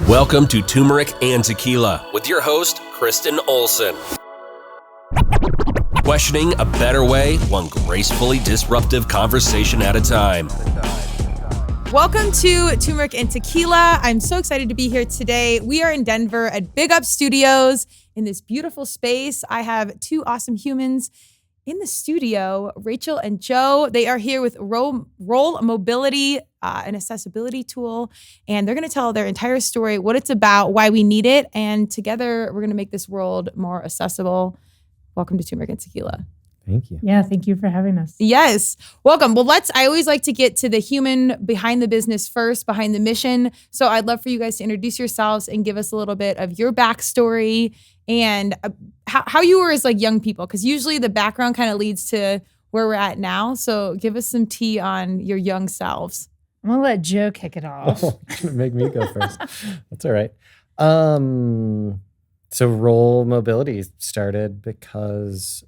Welcome to Turmeric and Tequila with your host, Kristen Olson. Questioning a better way, one gracefully disruptive conversation at a time. Welcome to Turmeric and Tequila. I'm so excited to be here today. We are in Denver at Big Up Studios in this beautiful space. I have two awesome humans in the studio, Rachel and Joe. They are here with Roll Mobility, an accessibility tool, and they're going to tell their entire story, what it's about, why we need it, and together we're going to make this world more accessible. Welcome to Turmeric and Tequila. Thank you. Yeah, thank you for having us. Yes. Welcome. Well, I always like to get to the human behind the business first, behind the mission. So I'd love for you guys to introduce yourselves and give us a little bit of your backstory and how you were as like young people, because usually the background kind of leads to where we're at now. So give us some tea on your young selves. I'm going to let Joe kick it off. Oh, gonna make me go first. That's all right. So Roll Mobility started because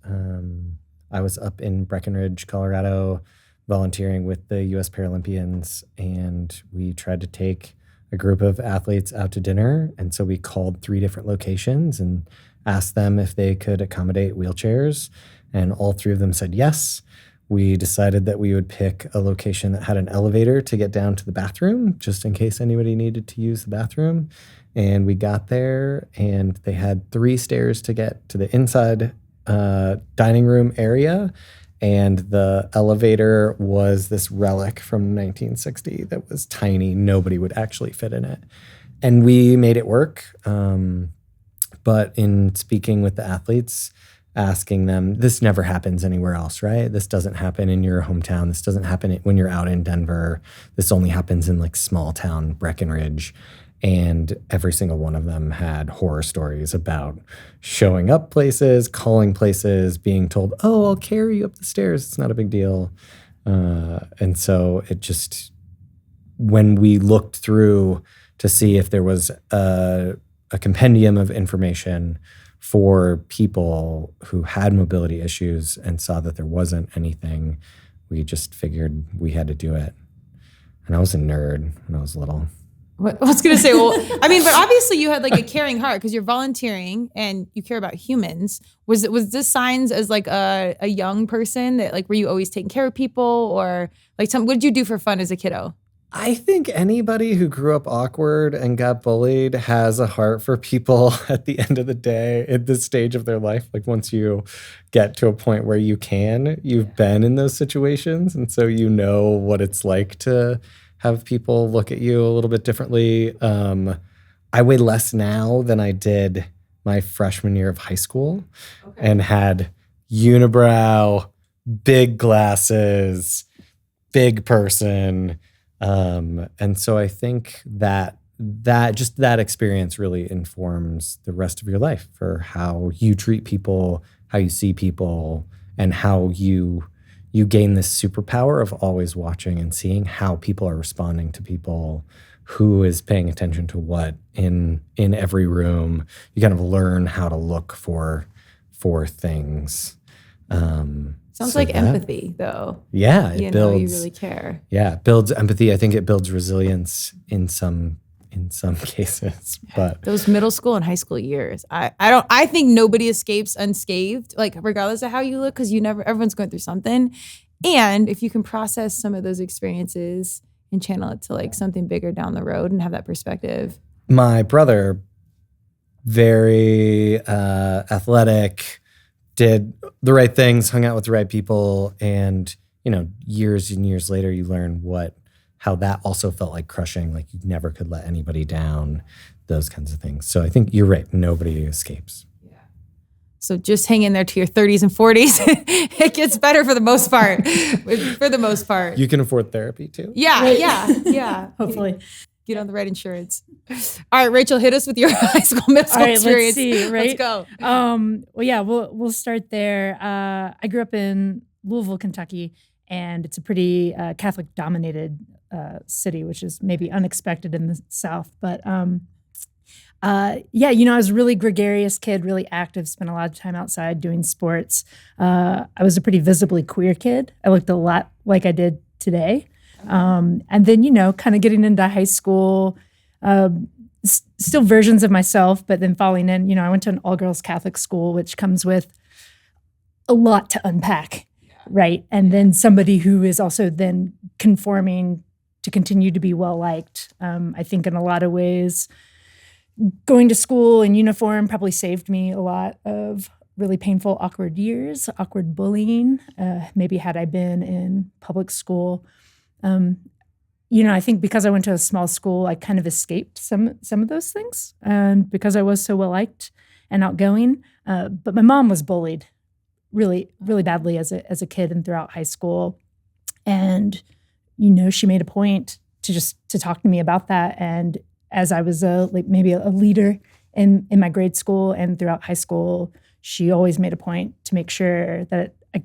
I was up in Breckenridge, Colorado, volunteering with the U.S. Paralympians, and we tried to take a group of athletes out to dinner. And so we called 3 different locations and asked them if they could accommodate wheelchairs, and all 3 of them said yes. We decided that we would pick a location that had an elevator to get down to the bathroom, just in case anybody needed to use the bathroom. And we got there, and they had 3 stairs to get to the inside dining room area, and the elevator was this relic from 1960 that was tiny. Nobody would actually fit in it. And we made it work. But in speaking with the athletes, asking them, this never happens anywhere else, right? This doesn't happen in your hometown. This doesn't happen when you're out in Denver. This only happens in like small town Breckenridge. And every single one of them had horror stories about showing up places, calling places, being told, oh, I'll carry you up the stairs. It's not a big deal. And so it just, when we looked through to see if there was a compendium of information for people who had mobility issues and saw that there wasn't anything, we just figured we had to do it. And I was a nerd when I was little. I was going to say, well, I mean, but obviously you had like a caring heart because you're volunteering and you care about humans. Was this signs as like a young person that like, were you always taking care of people, or like what did you do for fun as a kiddo? I think anybody who grew up awkward and got bullied has a heart for people at the end of the day at this stage of their life. Like once you get to a point where you've been in those situations. And so you know what it's like to have people look at you a little bit differently. I weigh less now than I did my freshman year of high school, and had unibrow, big glasses, big person. And so I think that experience really informs the rest of your life for how you treat people, how you see people, and how you gain this superpower of always watching and seeing how people are responding to people, who is paying attention to what in every room. You kind of learn how to look for things. Sounds like empathy, though. Yeah, it builds. You really care. Yeah, it builds empathy. I think it builds resilience in some cases. But those middle school and high school years, I think nobody escapes unscathed, like regardless of how you look, because everyone's going through something. And if you can process some of those experiences and channel it to like something bigger down the road and have that perspective. My brother, very athletic, did the right things, hung out with the right people, and years and years later, you learn how that also felt like crushing, like you never could let anybody down, those kinds of things. So I think you're right. Nobody escapes. Yeah. So just hang in there to your 30s and 40s. It gets better for the most part. For the most part. You can afford therapy too? Yeah, yeah. Hopefully. Get on the right insurance. All right, Rachel, hit us with your high school, middle school experience. Let's see, right? Let's go. Well, yeah, we'll start there. I grew up in Louisville, Kentucky, and it's a pretty Catholic-dominated city, which is maybe unexpected in the South. But I was a really gregarious kid, really active, spent a lot of time outside doing sports. I was a pretty visibly queer kid. I looked a lot like I did today. And then, kind of getting into high school, still versions of myself, but then falling in, I went to an all-girls Catholic school, which comes with a lot to unpack, right? And then somebody who is also then conforming to continue to be well-liked. I think in a lot of ways, going to school in uniform probably saved me a lot of really painful, awkward years, awkward bullying. Maybe had I been in public school, I think because I went to a small school, I kind of escaped some of those things, and because I was so well liked and outgoing. But my mom was bullied really, really badly as a kid and throughout high school, and she made a point to talk to me about that. And as I was maybe a leader in my grade school and throughout high school, she always made a point to make sure that I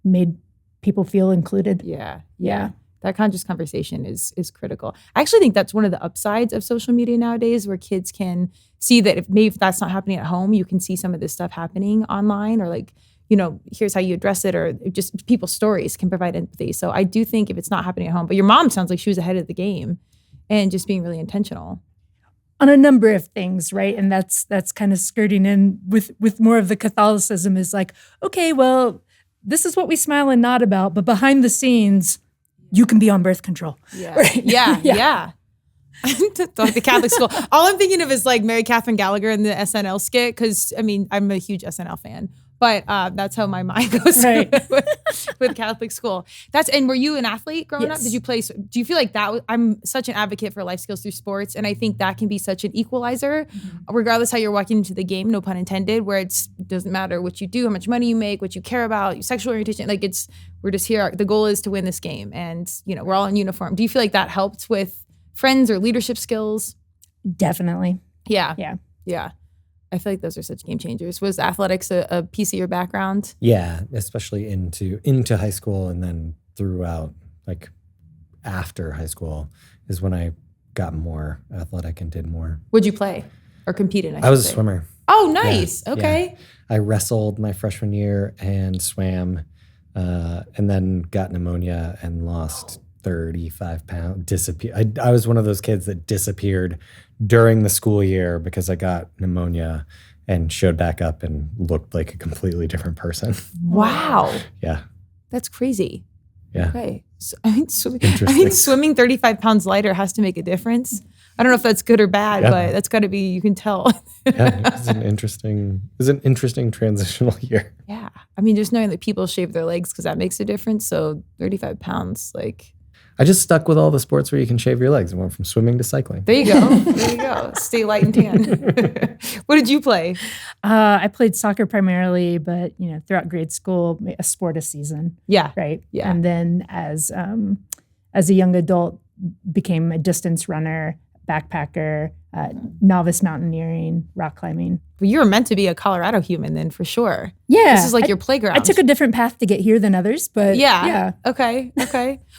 made people feel included. Yeah. That conscious conversation is critical. I actually think that's one of the upsides of social media nowadays, where kids can see that if that's not happening at home, you can see some of this stuff happening online, or here's how you address it, or just people's stories can provide empathy. So I do think if it's not happening at home, but your mom sounds like she was ahead of the game and just being really intentional on a number of things, right? And that's kind of skirting in with more of the Catholicism is like, okay, well, this is what we smile and nod about, but behind the scenes, you can be on birth control. Yeah. Right? Yeah. Like the Catholic school. All I'm thinking of is like Mary Catherine Gallagher in the SNL skit, because I'm a huge SNL fan. But that's how my mind goes with Catholic school. And were you an athlete growing up? Did you play? Do you feel like that? I'm such an advocate for life skills through sports. And I think that can be such an equalizer, regardless how you're walking into the game, no pun intended, where it doesn't matter what you do, how much money you make, what you care about, your sexual orientation. We're just here. The goal is to win this game. And, we're all in uniform. Do you feel like that helped with friends or leadership skills? Definitely. Yeah. I feel like those are such game changers. Was athletics a piece of your background? Yeah, especially into high school, and then throughout, after high school is when I got more athletic and did more. Would you play or compete in? I was a swimmer. Oh, nice. Yeah, okay. Yeah. I wrestled my freshman year and swam, and then got pneumonia and lost 35 pounds. I was one of those kids that disappeared during the school year because I got pneumonia and showed back up and looked like a completely different person. Wow. Yeah. That's crazy. Yeah. Okay. So, I think swimming 35 pounds lighter has to make a difference. I don't know if that's good or bad, but that's got to be, you can tell. It's an interesting transitional year. Yeah. Just knowing that people shave their legs because that makes a difference. So 35 pounds, I just stuck with all the sports where you can shave your legs and went from swimming to cycling. There you go. Stay light and tan. What did you play? I played soccer primarily, but throughout grade school, a sport a season. Yeah. Right. Yeah. And then as a young adult, became a distance runner, backpacker, novice mountaineering, rock climbing. Well, you were meant to be a Colorado human then, for sure. Yeah. This is your playground. I took a different path to get here than others, but yeah. Okay.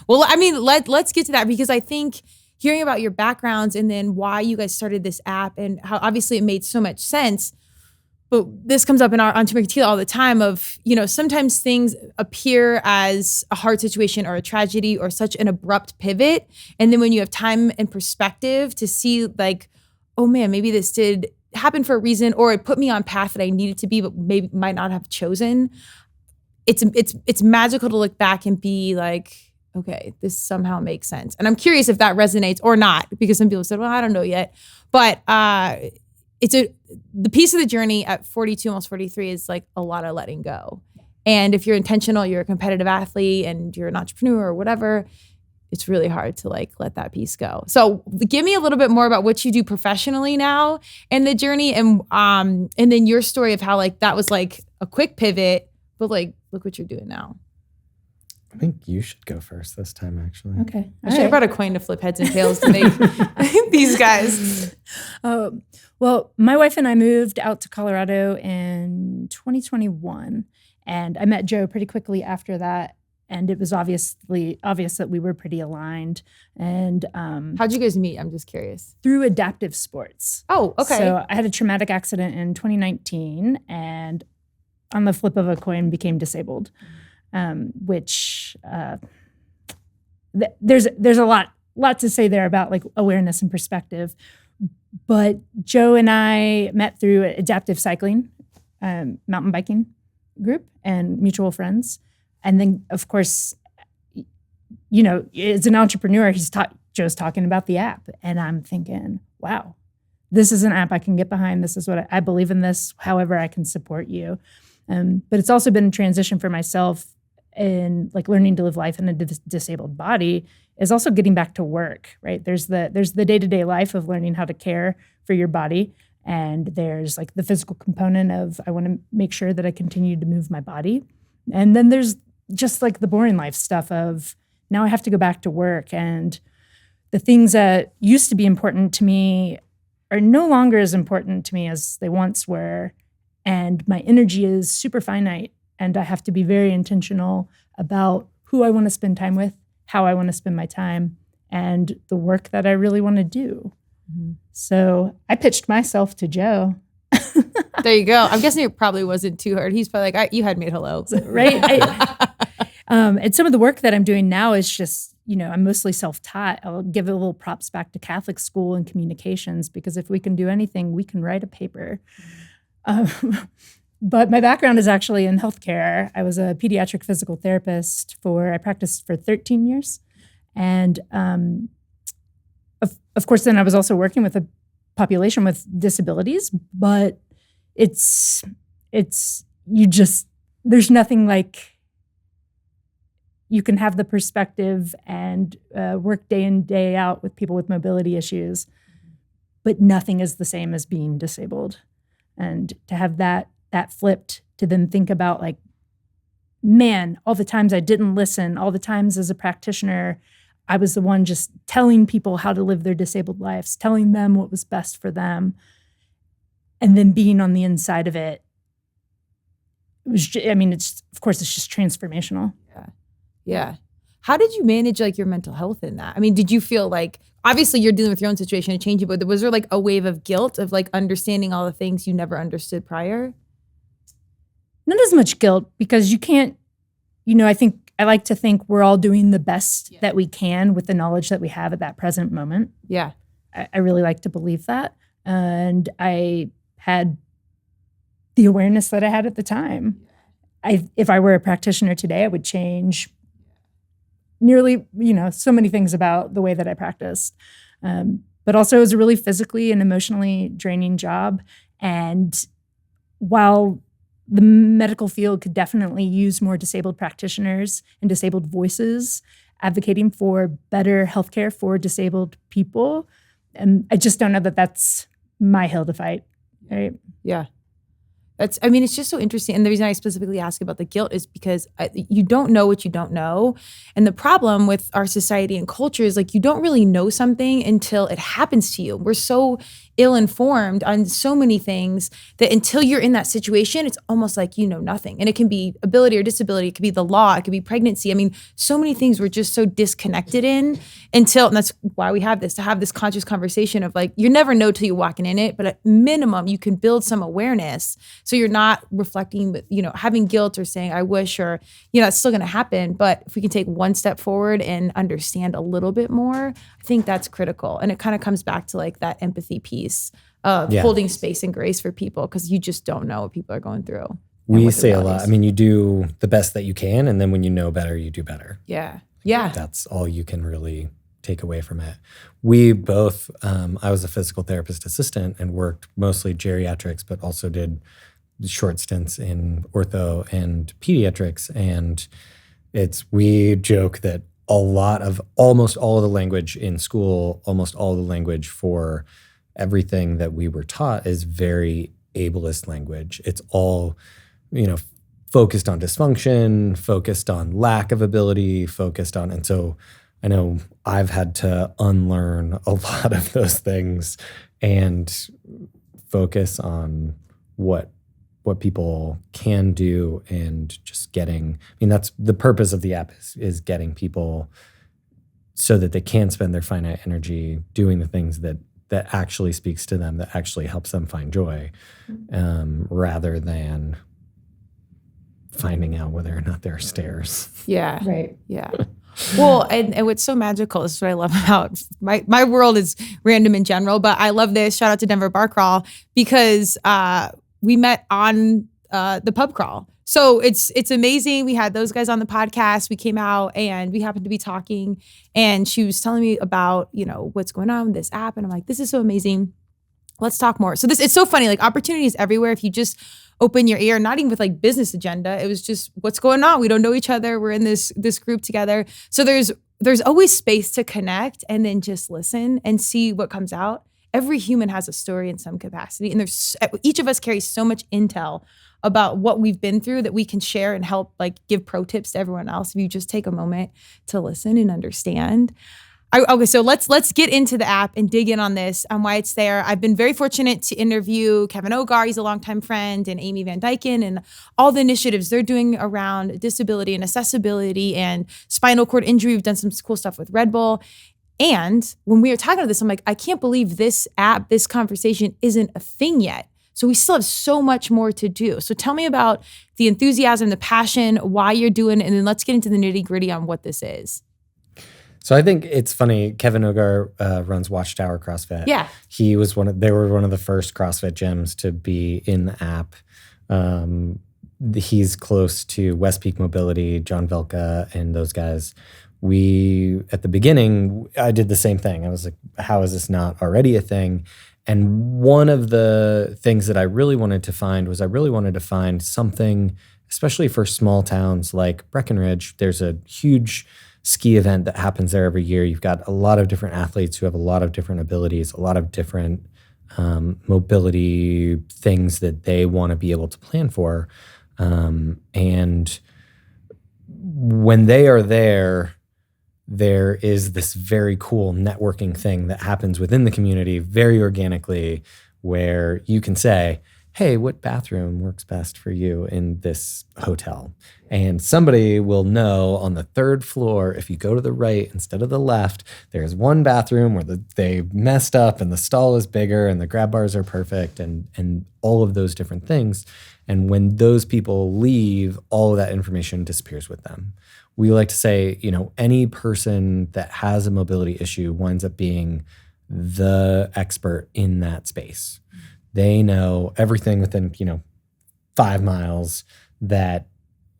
Well, let's get to that, because I think hearing about your backgrounds and then why you guys started this app and how obviously it made so much sense. But this comes up on Turmeric Tequila all the time of, sometimes things appear as a hard situation or a tragedy or such an abrupt pivot. And then when you have time and perspective to see oh man, maybe this did happen for a reason, or it put me on a path that I needed to be, but maybe might not have chosen. It's magical to look back and be like, okay, this somehow makes sense. And I'm curious if that resonates or not, because some people said, well, I don't know yet. But the piece of the journey at 42, almost 43 is a lot of letting go. And if you're intentional, you're a competitive athlete and you're an entrepreneur or whatever, it's really hard to let that piece go. So give me a little bit more about what you do professionally now and the journey, and then your story of how that was a quick pivot, but look what you're doing now. I think you should go first this time, actually. Okay. I should have brought a coin to flip heads and tails to make these guys. Well, my wife and I moved out to Colorado in 2021, and I met Joe pretty quickly after that. And it was obvious that we were pretty aligned. And how'd you guys meet? I'm just curious. Through adaptive sports. Oh, okay. So I had a traumatic accident in 2019, and on the flip of a coin became disabled, which there's a lot to say there about awareness and perspective. But Joe and I met through adaptive cycling, mountain biking group and mutual friends. And then, of course, as an entrepreneur, Joe's talking about the app. And I'm thinking, wow, this is an app I can get behind. This is what I believe in this, however I can support you. But it's also been a transition for myself in like learning to live life in a disabled body is also getting back to work, right? There's the day-to-day life of learning how to care for your body. And there's like the physical component of I want to make sure that I continue to move my body. And then there's just like the boring life stuff of now I have to go back to work. And the things that used to be important to me are no longer as important to me as they once were. And my energy is super finite. And I have to be very intentional about who I want to spend time with, how I want to spend my time, and the work that I really want to do. Mm-hmm. So I pitched myself to Joe. There you go. I'm guessing it probably wasn't too hard. He's probably like, you had me at hello. Right? And some of the work that I'm doing now is just, I'm mostly self-taught. I'll give a little props back to Catholic school and communications, because if we can do anything, we can write a paper. But my background is actually in healthcare. I was a pediatric physical therapist I practiced for 13 years. And of course, then I was also working with a population with disabilities, but there's nothing like you can have the perspective and work day in, day out with people with mobility issues, but nothing is the same as being disabled. And to have that flipped, to then think about like, man, all the times I didn't listen, all the times as a practitioner, I was the one just telling people how to live their disabled lives, telling them what was best for them. And then being on the inside of it, it's just transformational. Yeah. How did you manage like your mental health in that? I mean, did you feel like, obviously you're dealing with your own situation and changing, but was there like a wave of guilt of like understanding all the things you never understood prior? Not as much guilt, because you can't, I like to think we're all doing the best that we can with the knowledge that we have at that present moment. Yeah. I really like to believe that. And I had the awareness that I had at the time. If I were a practitioner today, I would change nearly, so many things about the way that I practiced. But also it was a really physically and emotionally draining job. And while the medical field could definitely use more disabled practitioners and disabled voices advocating for better healthcare for disabled people, and I just don't know that that's my hill to fight, right? Yeah. It's just so interesting. And the reason I specifically ask about the guilt is because you don't know what you don't know. And the problem with our society and culture is like, you don't really know something until it happens to you. We're so ill-informed on so many things that until you're in that situation, it's almost like you know nothing. And it can be ability or disability. It could be the law. It could be pregnancy. I mean, so many things we're just so disconnected in and that's why we have this, to have this conscious conversation of like, you never know till you're walking in it, but at minimum, you can build some awareness. So you're not reflecting with, having guilt or saying, I wish, or, it's still going to happen. But if we can take one step forward and understand a little bit more, I think that's critical. And it kind of comes back to like that empathy piece of holding space and grace for people, because you just don't know what people are going through. We say a lot. I mean, you do the best that you can. And then when you know better, you do better. Yeah. Yeah. That's all you can really take away from it. We both, I was a physical therapist assistant and worked mostly geriatrics, but also did short stints in ortho and pediatrics. And we joke that almost all of the language in school, almost all of the language for everything that we were taught is very ableist language. It's all, focused on dysfunction, focused on lack of ability, and so I know I've had to unlearn a lot of those things and focus on what people can do, and just that's the purpose of the app is getting people so that they can spend their finite energy doing the things that actually speaks to them, that actually helps them find joy, rather than finding out whether or not there are stairs. Yeah. Right. Yeah. Well, and what's so magical, this is what I love about my world is random in general, but I love this. Shout out to Denver Bar Crawl because we met on the pub crawl. So it's amazing. We had those guys on the podcast. We came out and we happened to be talking, and she was telling me about, what's going on with this app. And I'm like, this is so amazing. Let's talk more. So it's so funny, like opportunities everywhere. If you just open your ear, not even with like business agenda, it was just what's going on. We don't know each other. We're in this group together. So there's always space to connect and then just listen and see what comes out. Every human has a story in some capacity. And each of us carries so much intel about what we've been through that we can share and help like give pro tips to everyone else if you just take a moment to listen and understand. Okay, so let's get into the app and dig in on this, on why it's there. I've been very fortunate to interview Kevin Ogar, he's a longtime friend, and Amy Van Dyken, and all the initiatives they're doing around disability and accessibility and spinal cord injury. We've done some cool stuff with Red Bull. And when we were talking about this, I'm like, I can't believe this app, this conversation isn't a thing yet. So we still have so much more to do. So tell me about the enthusiasm, the passion, why you're doing it, and then let's get into the nitty gritty on what this is. So I think it's funny. Kevin Ogar runs Watchtower CrossFit. Yeah, they were one of the first CrossFit gyms to be in the app. He's close to West Peak Mobility, John Velka, and those guys. At the beginning, I did the same thing. I was like, how is this not already a thing? And one of the things that I really wanted to find something, especially for small towns like Breckenridge. There's a huge ski event that happens there every year. You've got a lot of different athletes who have a lot of different abilities, a lot of different mobility things that they want to be able to plan for. And when they are there is this very cool networking thing that happens within the community very organically, where you can say, hey, what bathroom works best for you in this hotel? And somebody will know on the third floor, if you go to the right instead of the left, there's one bathroom where they messed up and the stall is bigger and the grab bars are perfect and all of those different things. And when those people leave, all of that information disappears with them. We like to say, any person that has a mobility issue winds up being the expert in that space. They know everything within, 5 miles that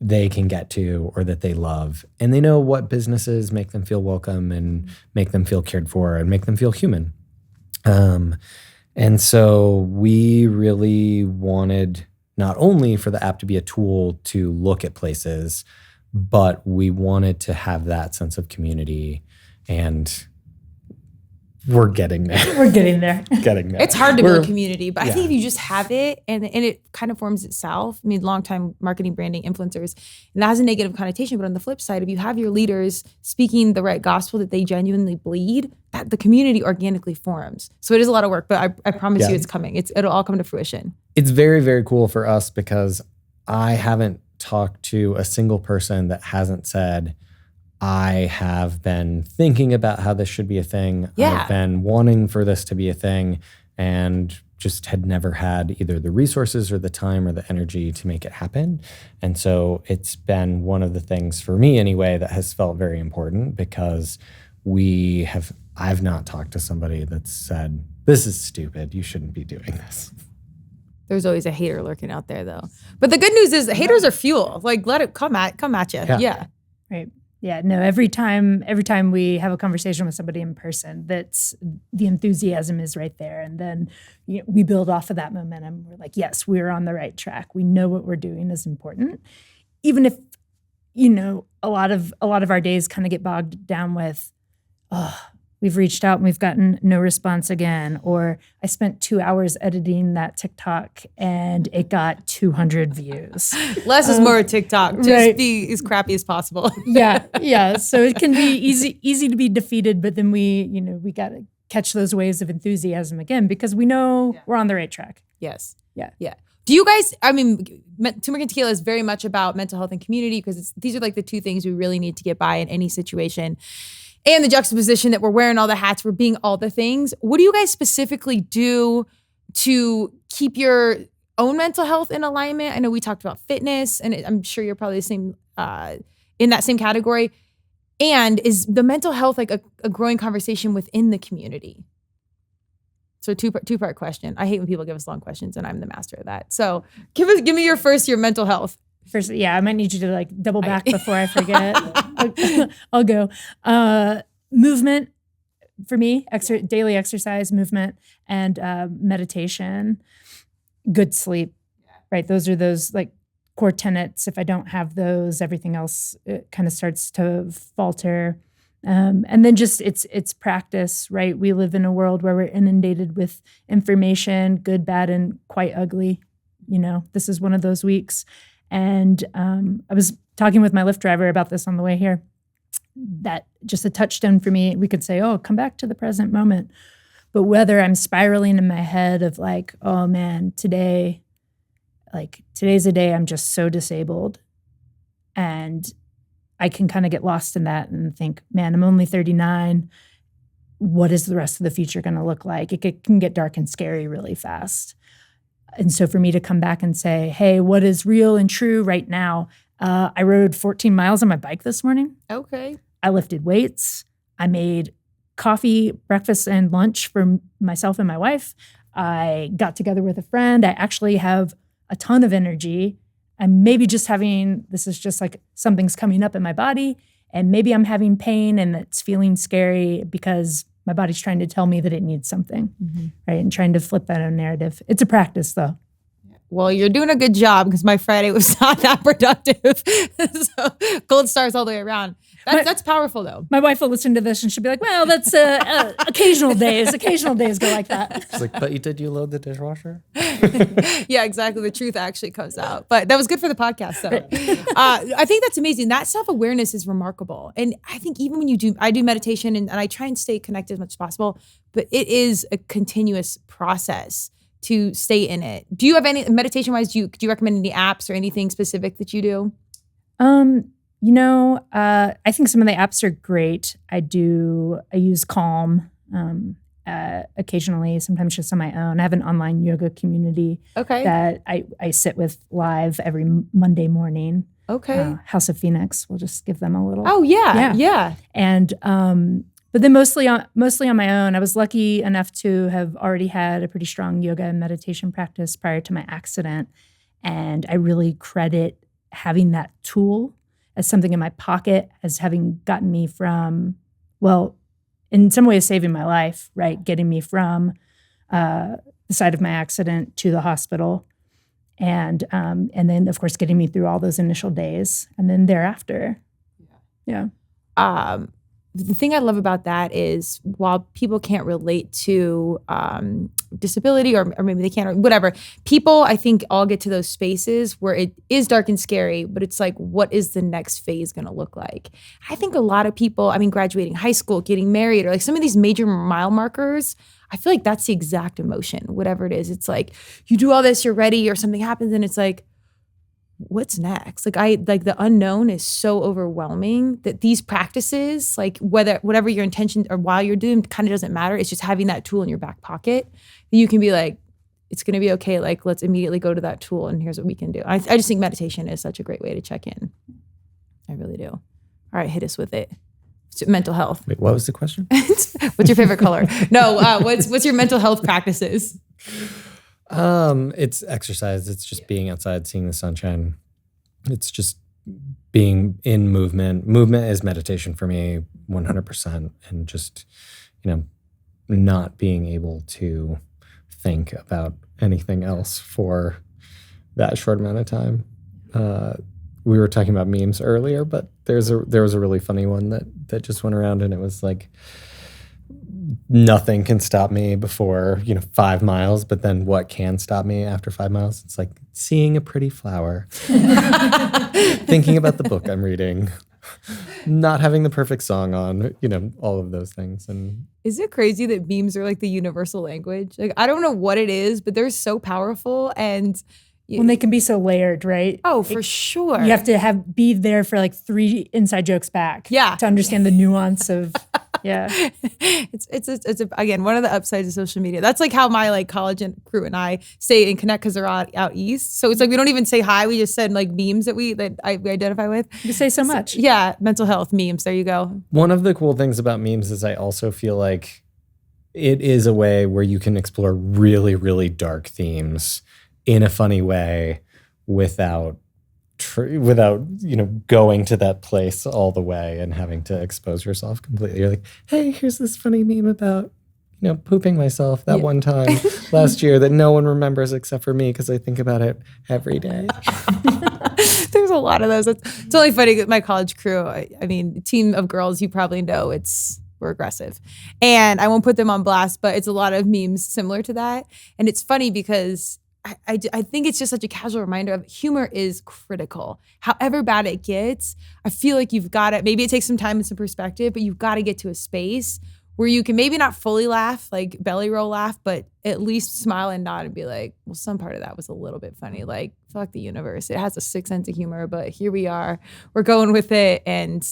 they can get to or that they love. And they know what businesses make them feel welcome and make them feel cared for and make them feel human. And so we really wanted not only for the app to be a tool to look at places, but we wanted to have that sense of community, and we're getting there. We're getting there. It's hard to build community, but I think if you just have it and it kind of forms itself. I mean, longtime marketing, branding, influencers, and that has a negative connotation. But on the flip side, if you have your leaders speaking the right gospel that they genuinely bleed, that the community organically forms. So it is a lot of work, but I promise you it's coming. It'll all come to fruition. It's very, very cool for us because I haven't talked to a single person that hasn't said, I have been thinking about how this should be a thing. Yeah. I've been wanting for this to be a thing and just had never had either the resources or the time or the energy to make it happen. And so it's been one of the things for me anyway that has felt very important because I've not talked to somebody that's said, this is stupid. You shouldn't be doing this. There's always a hater lurking out there though. But the good news is haters are fuel. Like let it come at you. Yeah. Right. Yeah, no, every time we have a conversation with somebody in person, that's the enthusiasm is right there. And then we build off of that momentum. We're like, yes, we're on the right track. We know what we're doing is important. Even if, a lot of our days kind of get bogged down with, we've reached out and we've gotten no response again. Or I spent 2 hours editing that TikTok and it got 200 views. Less is more TikTok. Just be as crappy as possible. Yeah. So it can be easy to be defeated, but then we got to catch those waves of enthusiasm again because we know we're on the right track. Yes. Yeah. Do you guys, Turmeric Tequila is very much about mental health and community because these are like the two things we really need to get by in any situation. And the juxtaposition that we're wearing all the hats, we're being all the things. What do you guys specifically do to keep your own mental health in alignment? I know we talked about fitness, and I'm sure you're probably the same in that same category. And is the mental health like a growing conversation within the community? So two-part question. I hate when people give us long questions, and I'm the master of that. So give me your mental health. First, I might need you to like double back before I forget. I'll go. Movement for me, daily exercise, movement, and meditation. Good sleep, right? Those are those like core tenets. If I don't have those, everything else kind of starts to falter. And then just it's practice, right? We live in a world where we're inundated with information, good, bad, and quite ugly. This is one of those weeks. And I was talking with my Lyft driver about this on the way here. That just a touchstone for me. We could say, oh, come back to the present moment. But whether I'm spiraling in my head of like, oh man, today's a day I'm just so disabled. And I can kind of get lost in that and think, man, I'm only 39. What is the rest of the future going to look like? It can get dark and scary really fast. And so for me to come back and say, hey, what is real and true right now? I rode 14 miles on my bike this morning. Okay. I lifted weights. I made coffee, breakfast, and lunch for myself and my wife. I got together with a friend. I actually have a ton of energy. And maybe this is just like something's coming up in my body, and maybe I'm having pain and it's feeling scary because my body's trying to tell me that it needs something, right? And trying to flip that own narrative. It's a practice though. Well, you're doing a good job because my Friday was not that productive. So gold stars all the way around. That's powerful though. My wife will listen to this and she'll be like, well, that's occasional days. Occasional days go like that. She's like, but did you load the dishwasher? Yeah, exactly. The truth actually comes out. But that was good for the podcast though. I think that's amazing. That self-awareness is remarkable. And I think even when I do meditation and I try and stay connected as much as possible, but it is a continuous process to stay in it. Do you have any, meditation-wise, do you recommend any apps or anything specific that you do? I think some of the apps are great. I use Calm occasionally, sometimes just on my own. I have an online yoga community that I sit with live every Monday morning. Okay. House of Phoenix. We'll just give them a little. Oh, yeah. And but then mostly on my own. I was lucky enough to have already had a pretty strong yoga and meditation practice prior to my accident. And I really credit having that tool as something in my pocket as having gotten me from, well, in some ways saving my life, right? Getting me from the site of my accident to the hospital. And then, of course, getting me through all those initial days. And then thereafter. Yeah. The thing I love about that is while people can't relate to disability or maybe they can't or whatever, people I think all get to those spaces where it is dark and scary, but it's like, what is the next phase going to look like? I think a lot of people, graduating high school, getting married, or like some of these major mile markers, I feel like that's the exact emotion, whatever it is. It's like you do all this, you're ready, or something happens and it's like, what's next? Like the unknown is so overwhelming that these practices, like whatever your intention or while you're doing, kind of doesn't matter. It's just having that tool in your back pocket that you can be like, it's going to be okay. Like, let's immediately go to that tool and here's what we can do. I just think meditation is such a great way to check in. I really do. All right, hit us with it. Mental health. Wait, what was the question? What's your favorite color? No, what's your mental health practices? It's exercise. It's just being outside, seeing the sunshine. It's just being in movement. Movement is meditation for me, 100%. And just, not being able to think about anything else for that short amount of time. We were talking about memes earlier, but there was a really funny one that just went around, and it was like, nothing can stop me before 5 miles, but then what can stop me after 5 miles? It's like seeing a pretty flower, thinking about the book I'm reading, not having the perfect song on, all of those things. And is it crazy that memes are like the universal language? Like, I don't know what it is, but they're so powerful, and when they can be so layered, right? Oh, for sure. You have to be there for like 3 inside jokes back. Yeah. To understand the nuance of Yeah. It's again, one of the upsides of social media. That's like how my like college and crew and I stay and connect because they're out east. So it's like we don't even say hi. We just send like memes that we identify with. You say so much. Yeah, mental health memes. There you go. One of the cool things about memes is I also feel like it is a way where you can explore really, really dark themes in a funny way without going to that place all the way and having to expose yourself completely. You're like, hey, here's this funny meme about pooping myself that one time last year that no one remembers except for me because I think about it every day. There's a lot of those. It's only funny. My college crew, I mean, team of girls, you probably know we're aggressive. And I won't put them on blast, but it's a lot of memes similar to that. And it's funny because I think it's just such a casual reminder of humor is critical. However bad it gets, I feel like you've got to, maybe it takes some time and some perspective, but you've got to get to a space where you can maybe not fully laugh, like belly roll laugh, but at least smile and nod and be like, well, some part of that was a little bit funny. Like, fuck the universe. It has a sick sense of humor, but here we are. We're going with it. And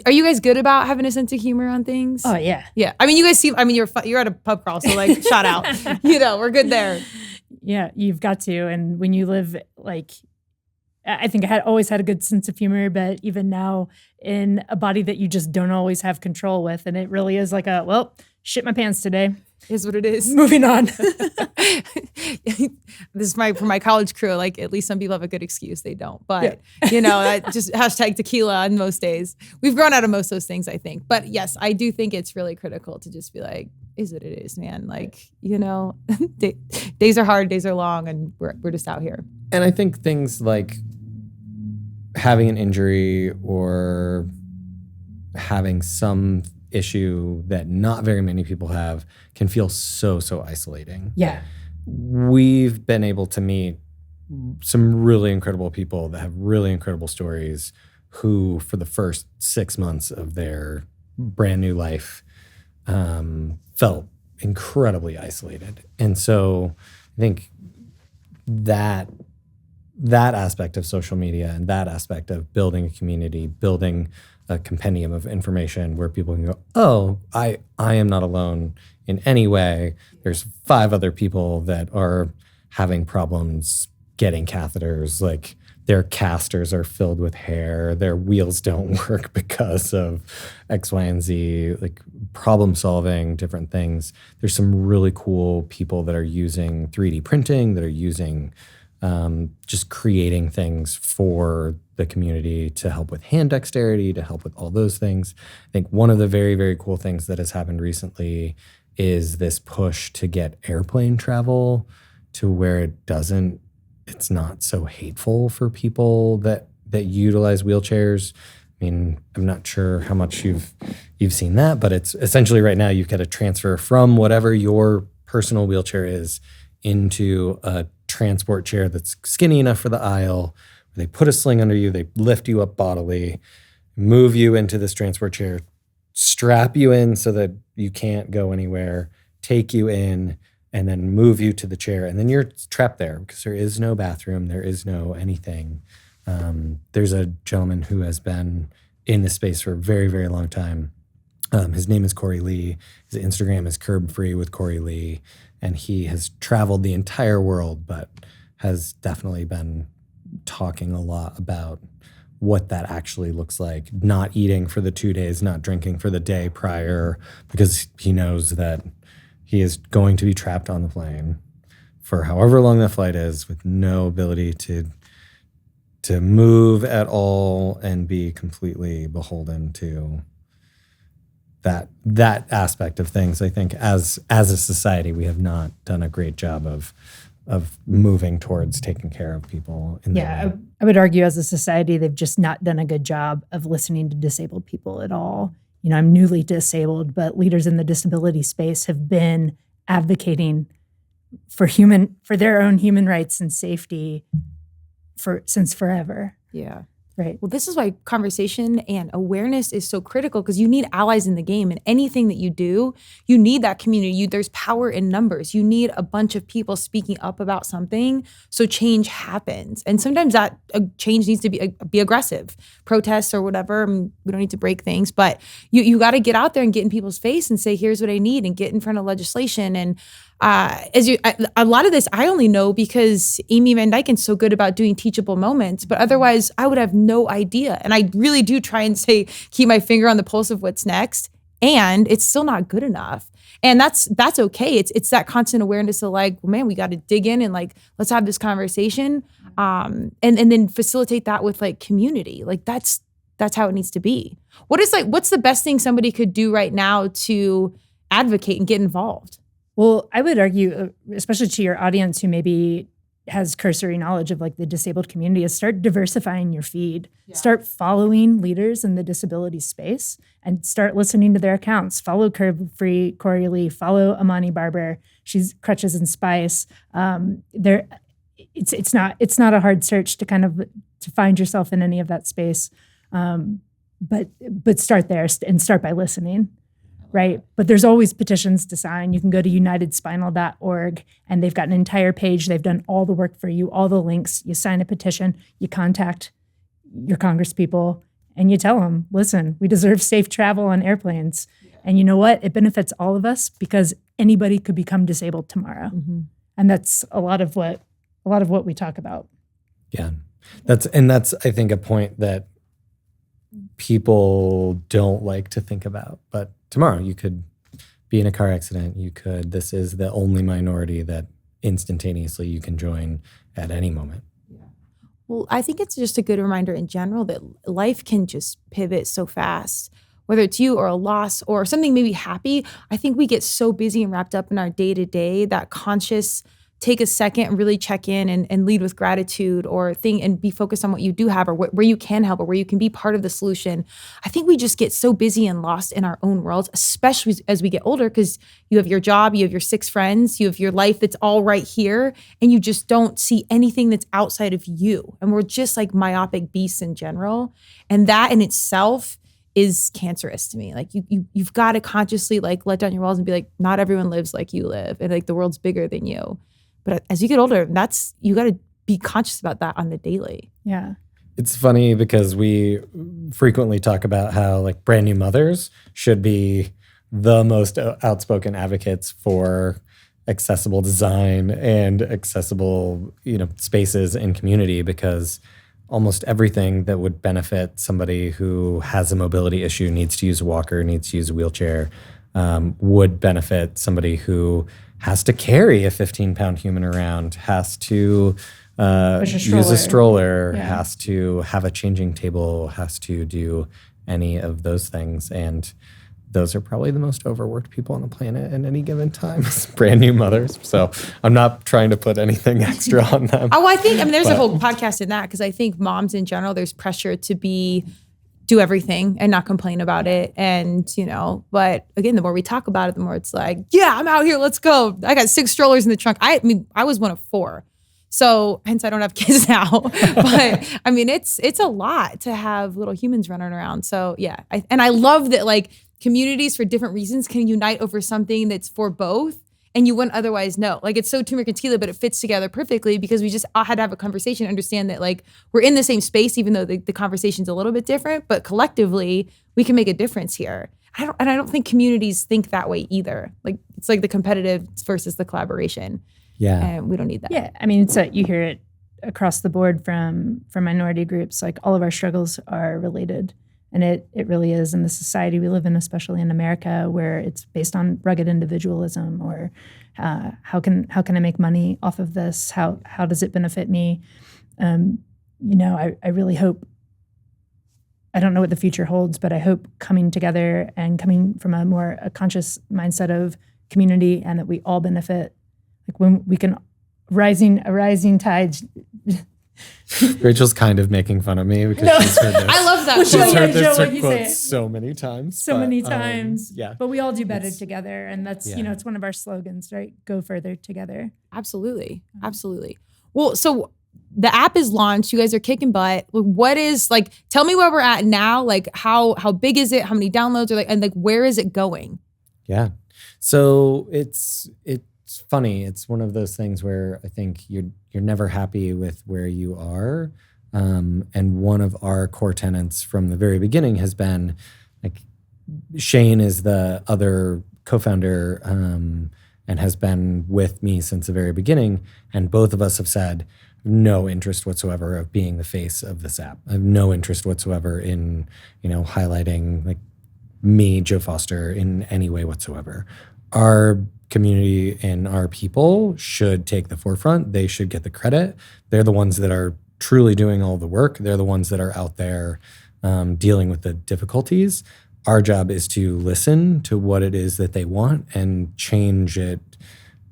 are you guys good about having a sense of humor on things? Oh, yeah. Yeah. I mean, you guys seem, you're at a pub crawl, so like, shout out. We're good there. Yeah, you've got to. And when you live, like, I think I always had a good sense of humor, but even now in a body that you just don't always have control with. And it really is like shit my pants today. Is what it is. Moving on. This is for my college crew. Like, at least some people have a good excuse. They don't. But, that just hashtag tequila on most days. We've grown out of most of those things, I think. But yes, I do think it's really critical to just be like, is what it is, man. Like, days are hard, days are long, and we're just out here. And I think things like having an injury or having some issue that not very many people have can feel so isolating. Yeah. We've been able to meet some really incredible people that have really incredible stories who, for the first 6 months of their brand new life, felt incredibly isolated. And so I think that aspect of social media and that aspect of building a community, building a compendium of information where people can go, oh, I am not alone in any way. There's 5 other people that are having problems getting catheters. Like, their casters are filled with hair. Their wheels don't work because of X, Y, and Z, like problem solving, different things. There's some really cool people that are using 3D printing, that are using just creating things for the community to help with hand dexterity, to help with all those things. I think one of the very, very cool things that has happened recently is this push to get airplane travel to where it's not so hateful for people that utilize wheelchairs. I mean, I'm not sure how much you've seen that, but it's essentially right now you've got to transfer from whatever your personal wheelchair is into a transport chair that's skinny enough for the aisle. They put a sling under you, they lift you up bodily, move you into this transport chair, strap you in so that you can't go anywhere, take you in, and then move you to the chair. And then you're trapped there because there is no bathroom, there is no anything. There's a gentleman who has been in this space for a very, very long time. His name is Corey Lee. His Instagram is Curb Free with Corey Lee. And he has traveled the entire world, but has definitely been talking a lot about what that actually looks like. Not eating for the 2 days, not drinking for the day prior, because he knows that he is going to be trapped on the plane for however long the flight is with no ability to move at all and be completely beholden to that aspect of things. I think as a society, we have not done a great job of moving towards taking care of people. I would argue as a society, they've just not done a good job of listening to disabled people at all. I'm newly disabled, but leaders in the disability space have been advocating for their own human rights and safety since forever. Yeah. Right. Well, this is why conversation and awareness is so critical, because you need allies in the game. And anything that you do, you need that community. There's power in numbers. You need a bunch of people speaking up about something so change happens. And sometimes that change needs to be aggressive, protests or whatever. I mean, we don't need to break things, but you got to get out there and get in people's face and say, here's what I need, and get in front of legislation. And a lot of this I only know because Amy Van Dyken's so good about doing teachable moments, but otherwise I would have no idea. And I really do try and keep my finger on the pulse of what's next, and it's still not good enough. And that's okay. It's that constant awareness of like, well, man, we got to dig in and like, let's have this conversation. And then facilitate that with like community. Like that's how it needs to be. What's the best thing somebody could do right now to advocate and get involved? Well, I would argue, especially to your audience who maybe has cursory knowledge of like the disabled community, is start diversifying your feed. Yeah. Start following leaders in the disability space and start listening to their accounts. Follow Curb Free Corey Lee, follow Amani Barber. She's Crutches and Spice. It's not a hard search to kind of to find yourself in any of that space. But start there and start by listening. Right. But there's always petitions to sign. You can go to unitedspinal.org and they've got an entire page. They've done all the work for you, all the links. You sign a petition, you contact your congresspeople and you tell them, listen, we deserve safe travel on airplanes. Yeah. And you know what? It benefits all of us because anybody could become disabled tomorrow. Mm-hmm. And that's a lot of what we talk about. Yeah. That's I think a point that people don't like to think about, but tomorrow you could be in a car accident. This is the only minority that instantaneously you can join at any moment. Yeah. Well, I think it's just a good reminder in general that life can just pivot so fast, whether it's you or a loss or something maybe happy. I think we get so busy and wrapped up in our day-to-day that conscious take a second and really check in and lead with gratitude or think and be focused on what you do have or where you can help or where you can be part of the solution. I think we just get so busy and lost in our own worlds, especially as we get older, because you have your job, you have your 6 friends, you have your life that's all right here, and you just don't see anything that's outside of you. And we're just like myopic beasts in general. And that in itself is cancerous to me. Like you've got to consciously like let down your walls and be like, not everyone lives like you live, and like the world's bigger than you. But as you get older, you got to be conscious about that on the daily. Yeah. It's funny because we frequently talk about how like brand new mothers should be the most outspoken advocates for accessible design and accessible, spaces and community, because almost everything that would benefit somebody who has a mobility issue, needs to use a walker, needs to use a wheelchair, would benefit somebody who has to carry a 15-pound human around, has to use a stroller, yeah. Has to have a changing table, has to do any of those things. And those are probably the most overworked people on the planet at any given time, brand new mothers. So I'm not trying to put anything extra on them. There's a whole podcast in that, because I think moms in general, there's pressure to do everything and not complain about it. And, but again, the more we talk about it, the more it's like, yeah, I'm out here, let's go. I got 6 strollers in the trunk. I was one of 4. So hence I don't have kids now, but it's a lot to have little humans running around. So yeah. I love that like communities for different reasons can unite over something that's for both. And you wouldn't otherwise know. Like it's so Turmeric Tequila, but it fits together perfectly because we just all had to have a conversation, understand that like we're in the same space, even though the conversation's a little bit different, but collectively we can make a difference here. I don't think communities think that way either. Like it's like the competitive versus the collaboration. Yeah. And we don't need that. Yeah. You hear it across the board from minority groups, like all of our struggles are related. And it really is in the society we live in, especially in America, where it's based on rugged individualism or how can I make money off of this? How does it benefit me? I really hope, I don't know what the future holds, but I hope coming together and coming from a conscious mindset of community and that we all benefit, like when we can, a rising tide. Rachel's kind of making fun of me because she's heard this. I love that. She's heard this quote so many times. Many times. Yeah. But we all do better together. And that's, it's one of our slogans, right? Go further together. Absolutely. Absolutely. Well, so the app is launched. You guys are kicking butt. What is like? Tell me where we're at now. Like how big is it? How many downloads are and where is it going? Yeah. So it's funny. It's one of those things where I think you're never happy with where you are. And one of our core tenets from the very beginning has been like Shane is the other co-founder and has been with me since the very beginning. And both of us have said no interest whatsoever of being the face of this app. I have no interest whatsoever in, highlighting like me, Joe Foster, in any way whatsoever. Our community and our people should take the forefront. They should get the credit. They're the ones that are truly doing all the work. They're the ones that are out there dealing with the difficulties. Our job is to listen to what it is that they want and change it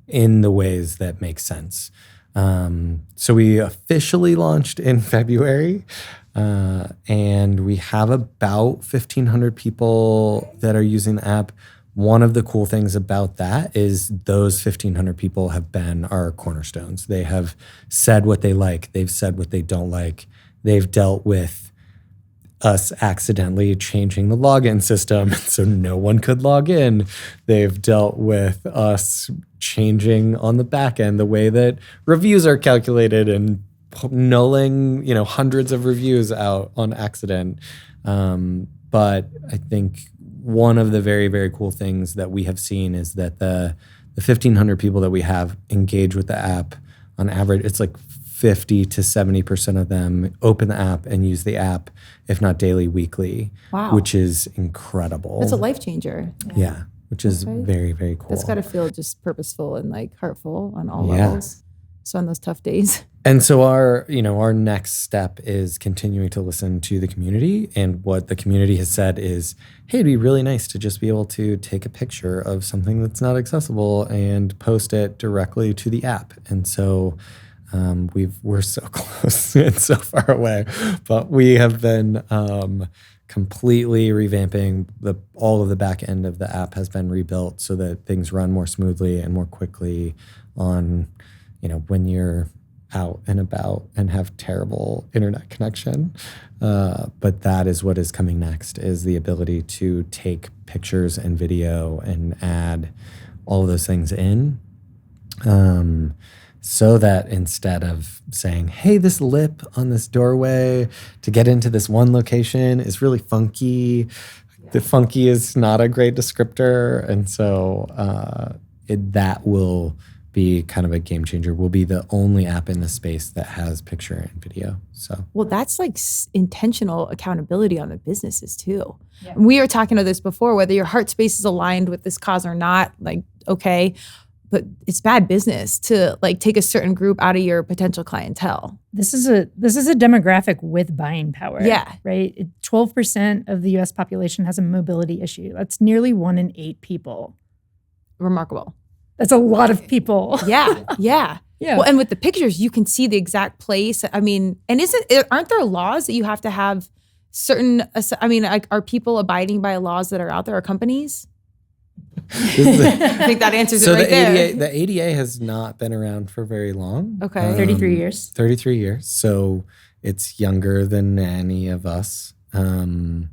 in the ways that make sense. So we officially launched in February, and we have about 1,500 people that are using the app. One of the cool things about that is those 1,500 people have been our cornerstones. They have said what they like. They've said what they don't like. They've dealt with us accidentally changing the login system so no one could log in. They've dealt with us changing on the back end the way that reviews are calculated and nulling, hundreds of reviews out on accident. But I think one of the very, very cool things that we have seen is that the 1,500 people that we have engage with the app on average, it's like 50 to 70% of them open the app and use the app, if not daily, weekly, Wow. which is incredible. That's a life changer. Yeah, which is Okay. very, very cool. That's got to feel just purposeful and heartful on all levels. So on those tough days. And so our next step is continuing to listen to the community. And what the community has said is, hey, it'd be really nice to just be able to take a picture of something that's not accessible and post it directly to the app. And so we're so close and so far away, but we have been completely revamping all of the back end of the app has been rebuilt so that things run more smoothly and more quickly on, when you're out and about and have terrible internet connection. But that is what is coming next, is the ability to take pictures and video and add all of those things in. So that instead of saying, hey, this lip on this doorway to get into this one location is really funky, the funky is not a great descriptor. And so that will be kind of a game changer. We'll be the only app in the space that has picture and video. So, well, that's like intentional accountability on the businesses too. Yeah. We were talking about this before, whether your heart space is aligned with this cause or not, okay. But it's bad business to take a certain group out of your potential clientele. This is a demographic with buying power. Yeah. Right? 12% of the US population has a mobility issue. That's nearly 1 in 8 people. Remarkable. That's a lot of people. Yeah. Yeah. Yeah. Well, and with the pictures, you can see the exact place. I mean, and aren't there laws that you have to have certain, are people abiding by laws that are out there, or companies? I think that answers it right there. The ADA has not been around for very long. Okay. 33 years. 33 years. So it's younger than any of us. And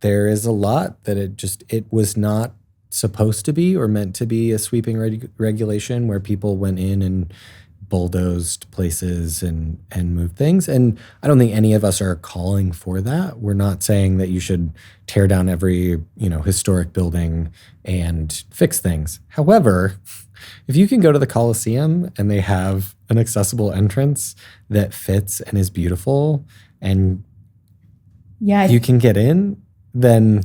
there is a lot that it was not supposed to be or meant to be a sweeping regulation where people went in and bulldozed places and moved things. And I don't think any of us are calling for that. We're not saying that you should tear down every, historic building and fix things. However, if you can go to the Coliseum and they have an accessible entrance that fits and is beautiful and you can get in, then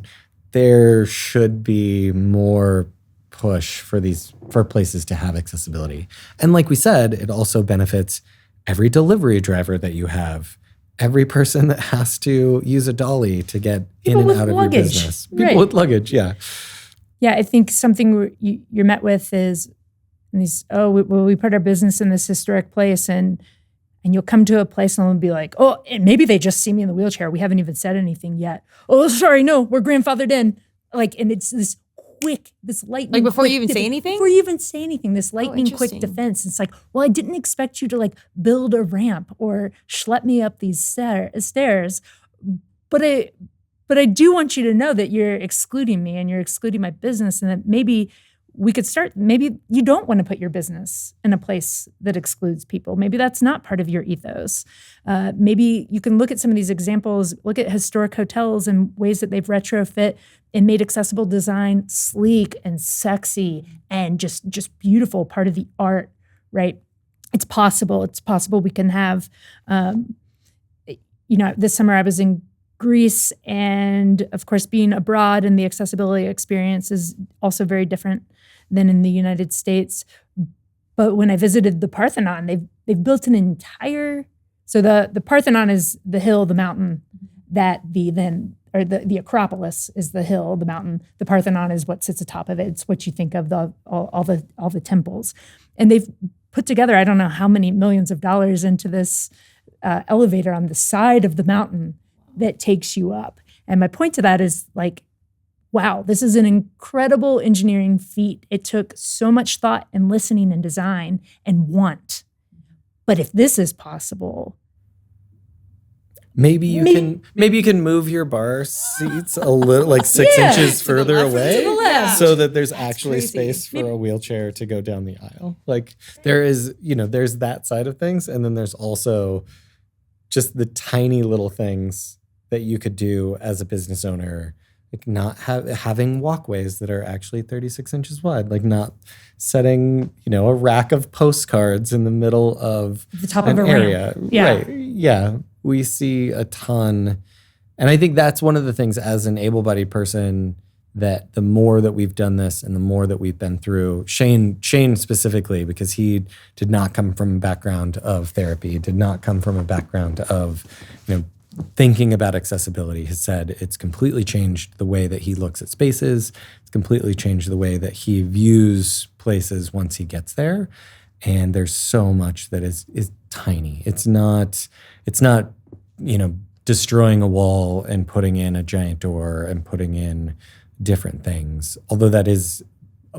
there should be more push for places to have accessibility. And like we said, it also benefits every delivery driver that you have, every person that has to use a dolly to get people in and out of luggage. Your business. People right. with luggage, yeah. Yeah, I think something you're met with is we put our business in this historic place, and you'll come to a place and they'll be like, oh, and maybe they just see me in the wheelchair. We haven't even said anything yet. Oh, sorry, no, we're grandfathered in. And it's this quick, this lightning Like before quick you even say defense. anything? Before you even say anything, this lightning quick interesting. defense. It's like, well, I didn't expect you to like build a ramp or schlep me up these stairs, but I do want you to know that you're excluding me and you're excluding my business, and that maybe we could start, maybe you don't want to put your business in a place that excludes people. Maybe that's not part of your ethos. Maybe you can look at some of these examples, look at historic hotels and ways that they've retrofit and made accessible design sleek and sexy and just beautiful, part of the art, right? It's possible. It's possible we can have, this summer I was in Greece, and of course being abroad and the accessibility experience is also very different than in the United States. But when I visited the Parthenon, they've built an entire, so the Parthenon is the hill, the mountain that the Acropolis is the hill, the mountain. The Parthenon is what sits atop of it. It's what you think of all the temples. And they've put together, I don't know how many millions of dollars into this elevator on the side of the mountain that takes you up. And my point to that is like, wow, this is an incredible engineering feat. It took so much thought and listening and design and want. But if this is possible, maybe you can move your bar seats a little, like 6 inches further away, so that there's actually crazy. space for a wheelchair to go down the aisle. Like there is, there's that side of things, and then there's also just the tiny little things that you could do as a business owner, like not having walkways that are actually 36 inches wide, like not setting, a rack of postcards in the middle of the top an of a area. ramp. Yeah. Right. Yeah. We see a ton. And I think that's one of the things as an able-bodied person, that the more that we've done this and the more that we've been through, Shane specifically, because he did not come from a background of therapy, did not come from a background of, thinking about accessibility, has said it's completely changed the way that he looks at spaces. It's completely changed the way that he views places once he gets there. And there's so much that is tiny. It's not, destroying a wall and putting in a giant door and putting in different things, although that is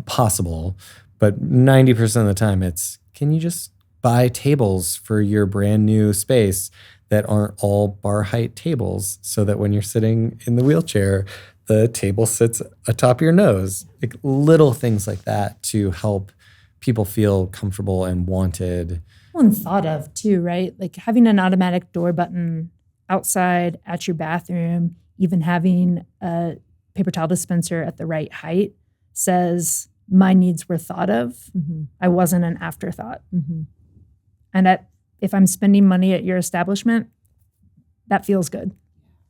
possible. But 90% of the time it's, can you just buy tables for your brand new space that aren't all bar height tables, so that when you're sitting in the wheelchair, the table sits atop your nose? Like little things like that to help people feel comfortable and wanted. And thought of too, right? Like having an automatic door button outside at your bathroom, even having a paper towel dispenser at the right height says my needs were thought of. Mm-hmm. I wasn't an afterthought. Mm-hmm. And if I'm spending money at your establishment, that feels good,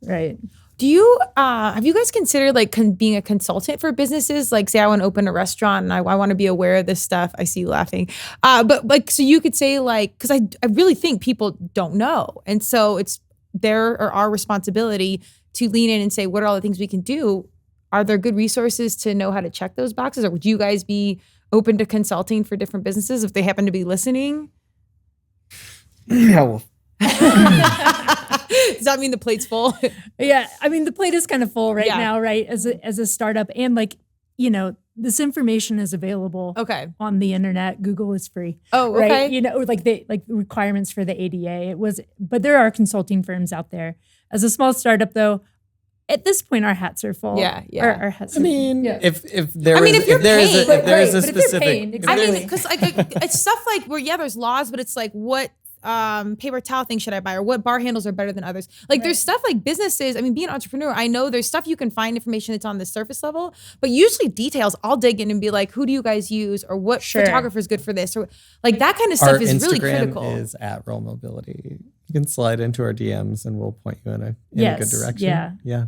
right? Do you have you guys considered like being a consultant for businesses? Like, say I want to open a restaurant and I want to be aware of this stuff. I see you laughing, but like, so you could say like, because I really think people don't know, and so it's their or our responsibility to lean in and say, what are all the things we can do? Are there good resources to know how to check those boxes, or would you guys be open to consulting for different businesses if they happen to be listening? Yeah, well. Does that mean the plate's full? Yeah, I mean the plate is kind of full right Yeah. now, right? As a startup, and like this information is available. Okay. On the internet. Google is free. Oh, right. okay. Like the requirements for the ADA. But there are consulting firms out there. As a small startup, though, at this point, our hats are full. Yeah. Our hats. I mean, yeah. if you're there is paying, a but if you're specific, paying, if I there is- mean, because like it's stuff like where there's laws, but it's like what paper towel thing should I buy, or what bar handles are better than others? Like there's stuff like businesses. I mean, being an entrepreneur, I know there's stuff you can find information that's on the surface level, but usually details I'll dig in and be like, who do you guys use, or what photographer is good for this, or like that kind of stuff our is really Instagram critical. is at Roll Mobility. You can slide into our DMs and we'll point you in a good direction. Yeah.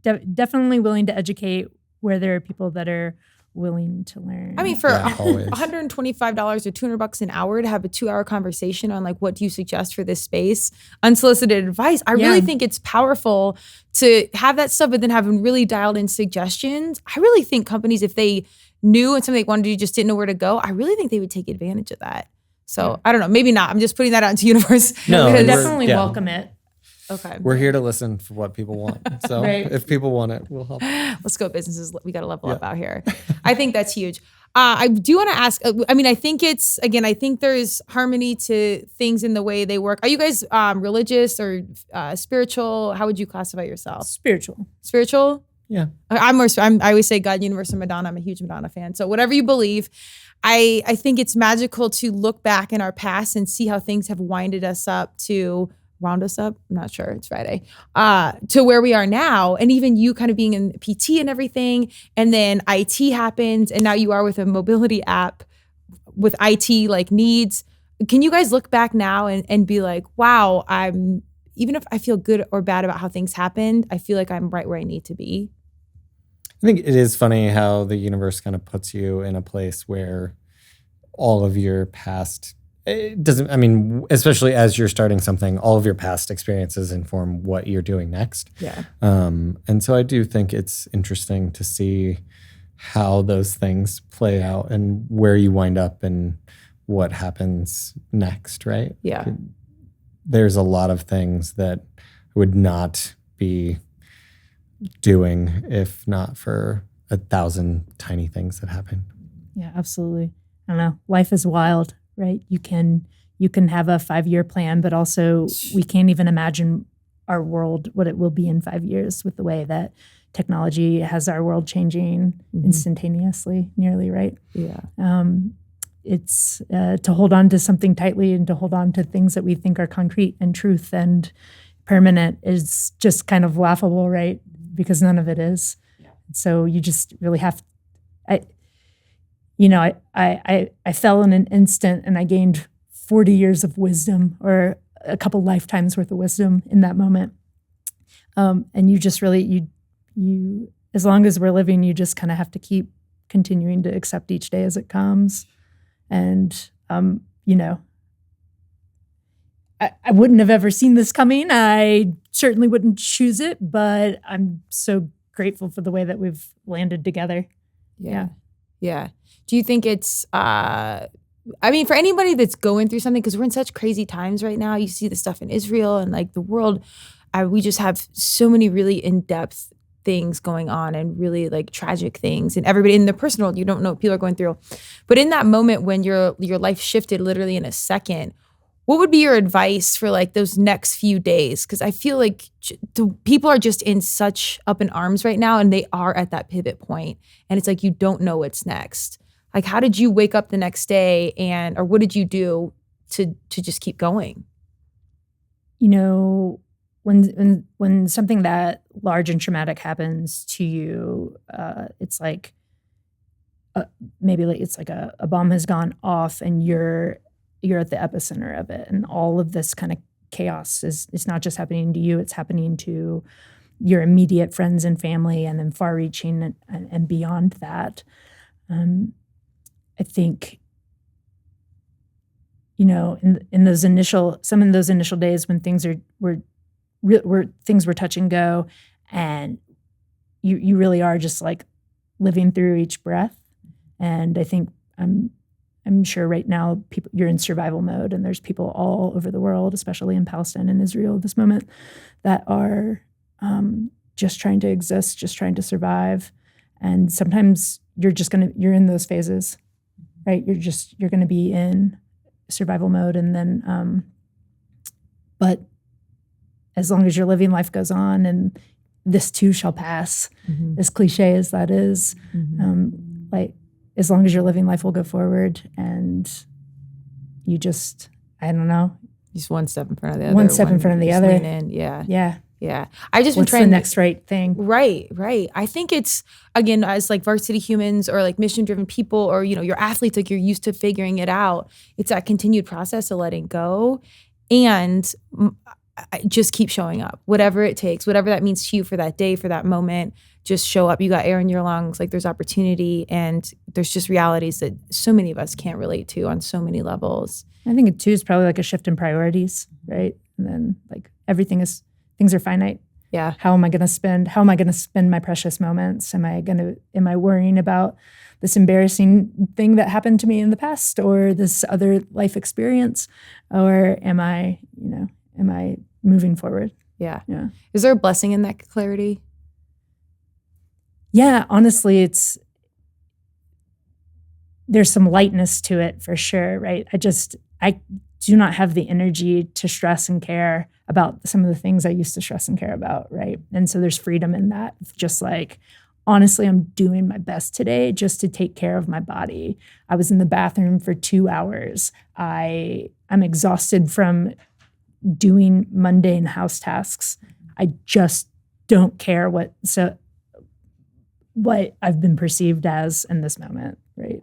Definitely willing to educate where there are people that are willing to learn. I mean, for always. $125 or $200 an hour to have a 2-hour conversation on like, what do you suggest for this space? Unsolicited advice. I really think it's powerful to have that stuff, but then having really dialed in suggestions. I really think companies, if they knew and something they wanted to do, just didn't know where to go, I really think they would take advantage of that. So I don't know, maybe not. I'm just putting that out into the universe. No, we we're- definitely yeah. welcome it. Okay. We're here to listen for what people want. So Right. if people want it, we'll help. Let's go businesses. We got to level up out here. I think that's huge. I do want to ask, I mean, I think there's harmony to things in the way they work. Are you guys religious or spiritual? How would you classify yourself? Spiritual. Spiritual? Yeah. I always say God, universe, and Madonna. I'm a huge Madonna fan. So whatever you believe, I think it's magical to look back in our past and see how things have wound us up. I'm not sure, it's Friday, to where we are now. And even you kind of being in PT and everything. And then IT happened. And now you are with a mobility app with IT like needs. Can you guys look back now and be like, wow, even if I feel good or bad about how things happened, I feel like I'm right where I need to be. I think it is funny how the universe kind of puts you in a place where all of your past, especially as you're starting something, all of your past experiences inform what you're doing next. Yeah. And so I do think it's interesting to see how those things play out and where you wind up and what happens next, right? Yeah. There's a lot of things that I would not be doing if not for 1,000 tiny things that happen. Yeah, absolutely. I don't know. Life is wild, right? You can have a 5-year plan, but also we can't even imagine our world, what it will be in 5 years with the way that technology has our world changing instantaneously, nearly, right? Yeah. It's to hold on to something tightly and to hold on to things that we think are concrete and truth and permanent is just kind of laughable, right? Because none of it is. Yeah. So you just really have, I fell in an instant and I gained 40 years of wisdom or a couple lifetimes worth of wisdom in that moment. And you just really, you, as long as we're living, you just kind of have to keep continuing to accept each day as it comes. And, I wouldn't have ever seen this coming. I certainly wouldn't choose it, but I'm so grateful for the way that we've landed together. Yeah. Do you think it's, for anybody that's going through something, because we're in such crazy times right now, you see the stuff in Israel and like the world, we just have so many really in-depth things going on and really like tragic things, and everybody in the personal world, you don't know what people are going through. But in that moment when your life shifted literally in a second, what would be your advice for like those next few days? Because I feel like people are just in such up in arms right now, and they are at that pivot point, and it's like you don't know what's next. Like, how did you wake up the next day, or what did you do to just keep going? When something that large and traumatic happens to you, it's like maybe like it's like a bomb has gone off, and you're at the epicenter of it, and all of this kind of chaos it's not just happening to you, it's happening to your immediate friends and family, and then far-reaching and beyond that. I think, in those initial days when things were touch and go, and you really are just like living through each breath. And I think I'm sure right now you're in survival mode, and there's people all over the world, especially in Palestine and Israel at this moment, that are just trying to exist, just trying to survive. And sometimes you're in those phases, right? You're going to be in survival mode, and then, but as long as you're living, life goes on, and this too shall pass. As cliche as that is, as long as you're living, life will go forward, and you just, I don't know. Just one step in front of the other. One step in front of the other. Lean in. Yeah. I just What's been trying the next right thing? Right. I think it's, again, as like varsity humans or like mission-driven people, or, your athletes, like you're used to figuring it out. It's that continued process of letting go, and just keep showing up, whatever it takes, whatever that means to you for that day, for that moment. Just show up. You got air in your lungs. Like there's opportunity, and there's just realities that so many of us can't relate to on so many levels. I think it too is probably like a shift in priorities, right? And then like things are finite. Yeah. How am I going to spend my precious moments? Am I worrying about this embarrassing thing that happened to me in the past, or this other life experience, or am I moving forward? Yeah. Yeah. Is there a blessing in that clarity? Yeah, honestly, there's some lightness to it for sure, right? I do not have the energy to stress and care about some of the things I used to stress and care about, right? And so there's freedom in that. Just like, honestly, I'm doing my best today just to take care of my body. I was in the bathroom for 2 hours. I'm exhausted from doing mundane house tasks. I just don't care what I've been perceived as in this moment, right?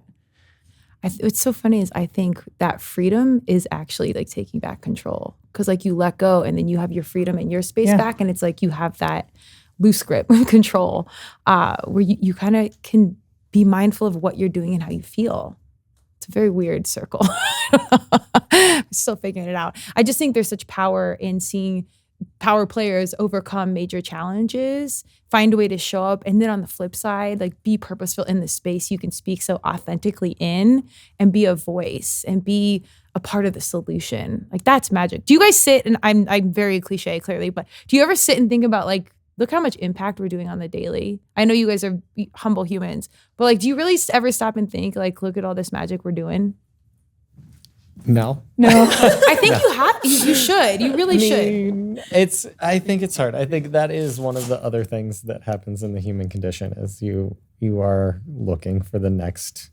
What's so funny is I think that freedom is actually like taking back control, because like you let go and then you have your freedom and your space back, and it's like you have that loose grip control where you kind of can be mindful of what you're doing and how you feel. It's a very weird circle. I'm still figuring it out. I just think there's such power in seeing power players overcome major challenges, find a way to show up, and then on the flip side, like be purposeful in the space you can speak so authentically in, and be a voice and be a part of the solution. Like that's magic. Do you guys sit, and I'm very cliche clearly, but do you ever sit and think about like, look how much impact we're doing on the daily? I know you guys are humble humans, but like, do you really ever stop and think like, look at all this magic we're doing? No. I think you have. You should. You really should. I think it's hard. I think that is one of the other things that happens in the human condition is you are looking for the next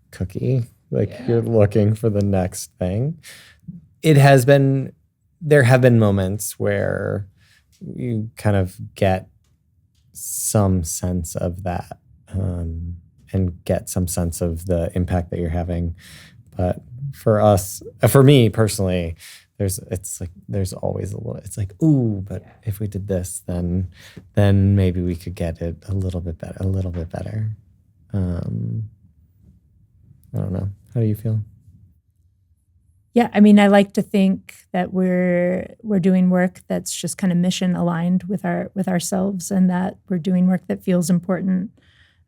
cookie. Like you're looking for the next thing. There have been moments where you kind of get some sense of that and get some sense of the impact that you're having. But for me personally, there's always a little, it's like, ooh, but if we did this, then maybe we could get it a little bit better. I don't know. How do you feel? Yeah, I mean, I like to think that we're doing work that's just kind of mission aligned with ourselves, and that we're doing work that feels important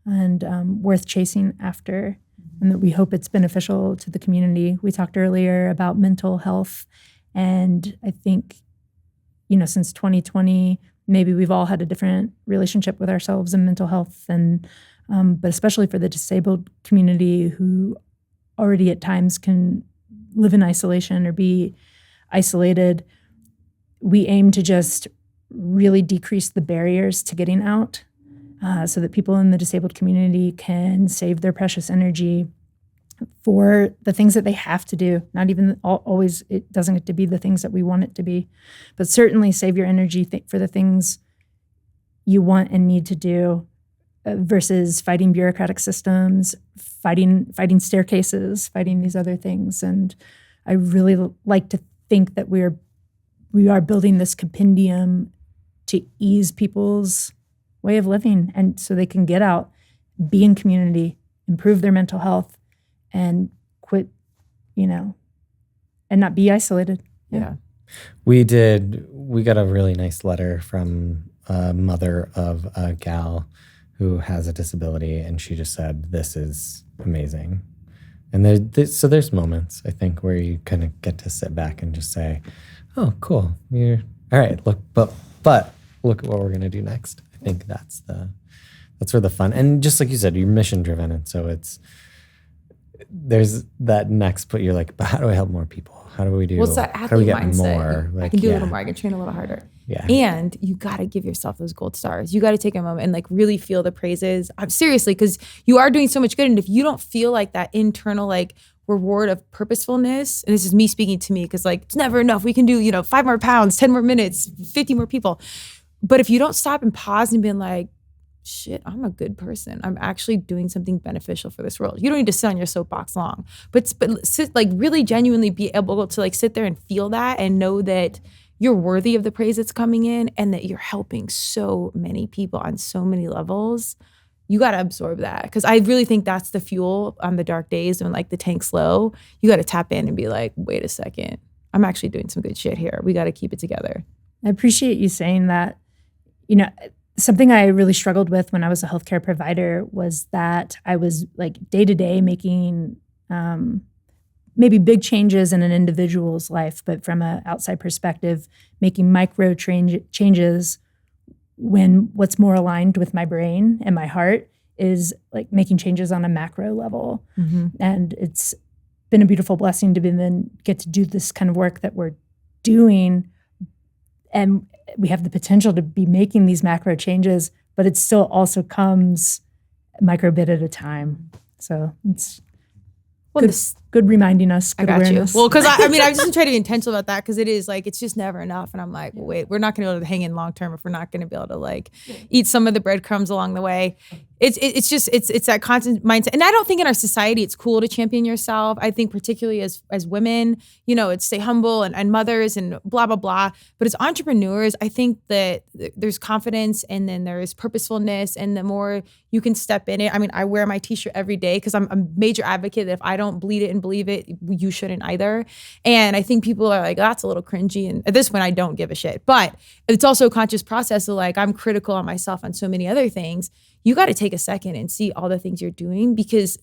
and worth chasing after, and that we hope it's beneficial to the community. We talked earlier about mental health, and I think, since 2020, maybe we've all had a different relationship with ourselves and mental health, and but especially for the disabled community who already at times can live in isolation or be isolated, we aim to just really decrease the barriers to getting out so that people in the disabled community can save their precious energy for the things that they have to do. Not even always, it doesn't get to be the things that we want it to be, but certainly save your energy for the things you want and need to do versus fighting bureaucratic systems, fighting staircases, fighting these other things. And I really like to think that we are building this compendium to ease people's way of living, and so they can get out, be in community, improve their mental health, and quit, and not be isolated. Yeah. We got a really nice letter from a mother of a gal who has a disability, and she just said, "This is amazing." And so there's moments, I think, where you kind of get to sit back and just say, "Oh, cool. You're all right. Look, but look at what we're gonna do next." I think that's where the fun, and just like you said, you're mission driven, and so there's that next put. You're like, but how do I help more people? How do we do? Well, it's that how do we athlete get mindset. more? I can do a little more. I can train a little harder. Yeah. And you got to give yourself those gold stars. You got to take a moment and like really feel the praises. Seriously, because you are doing so much good. And if you don't feel like that internal like reward of purposefulness, and this is me speaking to me, because like it's never enough. We can do, 5 more pounds, 10 more minutes, 50 more people. But if you don't stop and pause and be like, shit, I'm a good person. I'm actually doing something beneficial for this world. You don't need to sit on your soapbox long, but sit, like really genuinely be able to like sit there and feel that and know that you're worthy of the praise that's coming in and that you're helping so many people on so many levels. You got to absorb that, because I really think that's the fuel on the dark days when like the tank's low. You got to tap in and be like, wait a second, I'm actually doing some good shit here. We got to keep it together. I appreciate you saying that. Something I really struggled with when I was a healthcare provider was that I was like day to day making maybe big changes in an individual's life, but from an outside perspective, making micro changes when what's more aligned with my brain and my heart is like making changes on a macro level. And it's been a beautiful blessing to then get to do this kind of work that we're doing. And we have the potential to be making these macro changes, but it still also comes micro bit at a time. So it's good reminding us. Good I got awareness. you. Well, because I mean, I've just tried to be intentional about that because it is like, it's just never enough. And I'm like, well, wait, we're not going to be able to hang in long term if we're not going to be able to like eat some of the breadcrumbs along the way. It's just that constant mindset. And I don't think in our society it's cool to champion yourself. I think particularly as women, you know, it's stay humble and mothers and blah, blah, blah. But as entrepreneurs, I think that there's confidence and then there's purposefulness, and the more you can step in it. I mean, I wear my t-shirt every day because I'm a major advocate that if I don't bleed it and believe it, you shouldn't either. And I think people are like, that's a little cringy. And at this point, I don't give a shit. But it's also a conscious process of like, I'm critical on myself on so many other things. You got to take a second and see all the things you're doing, because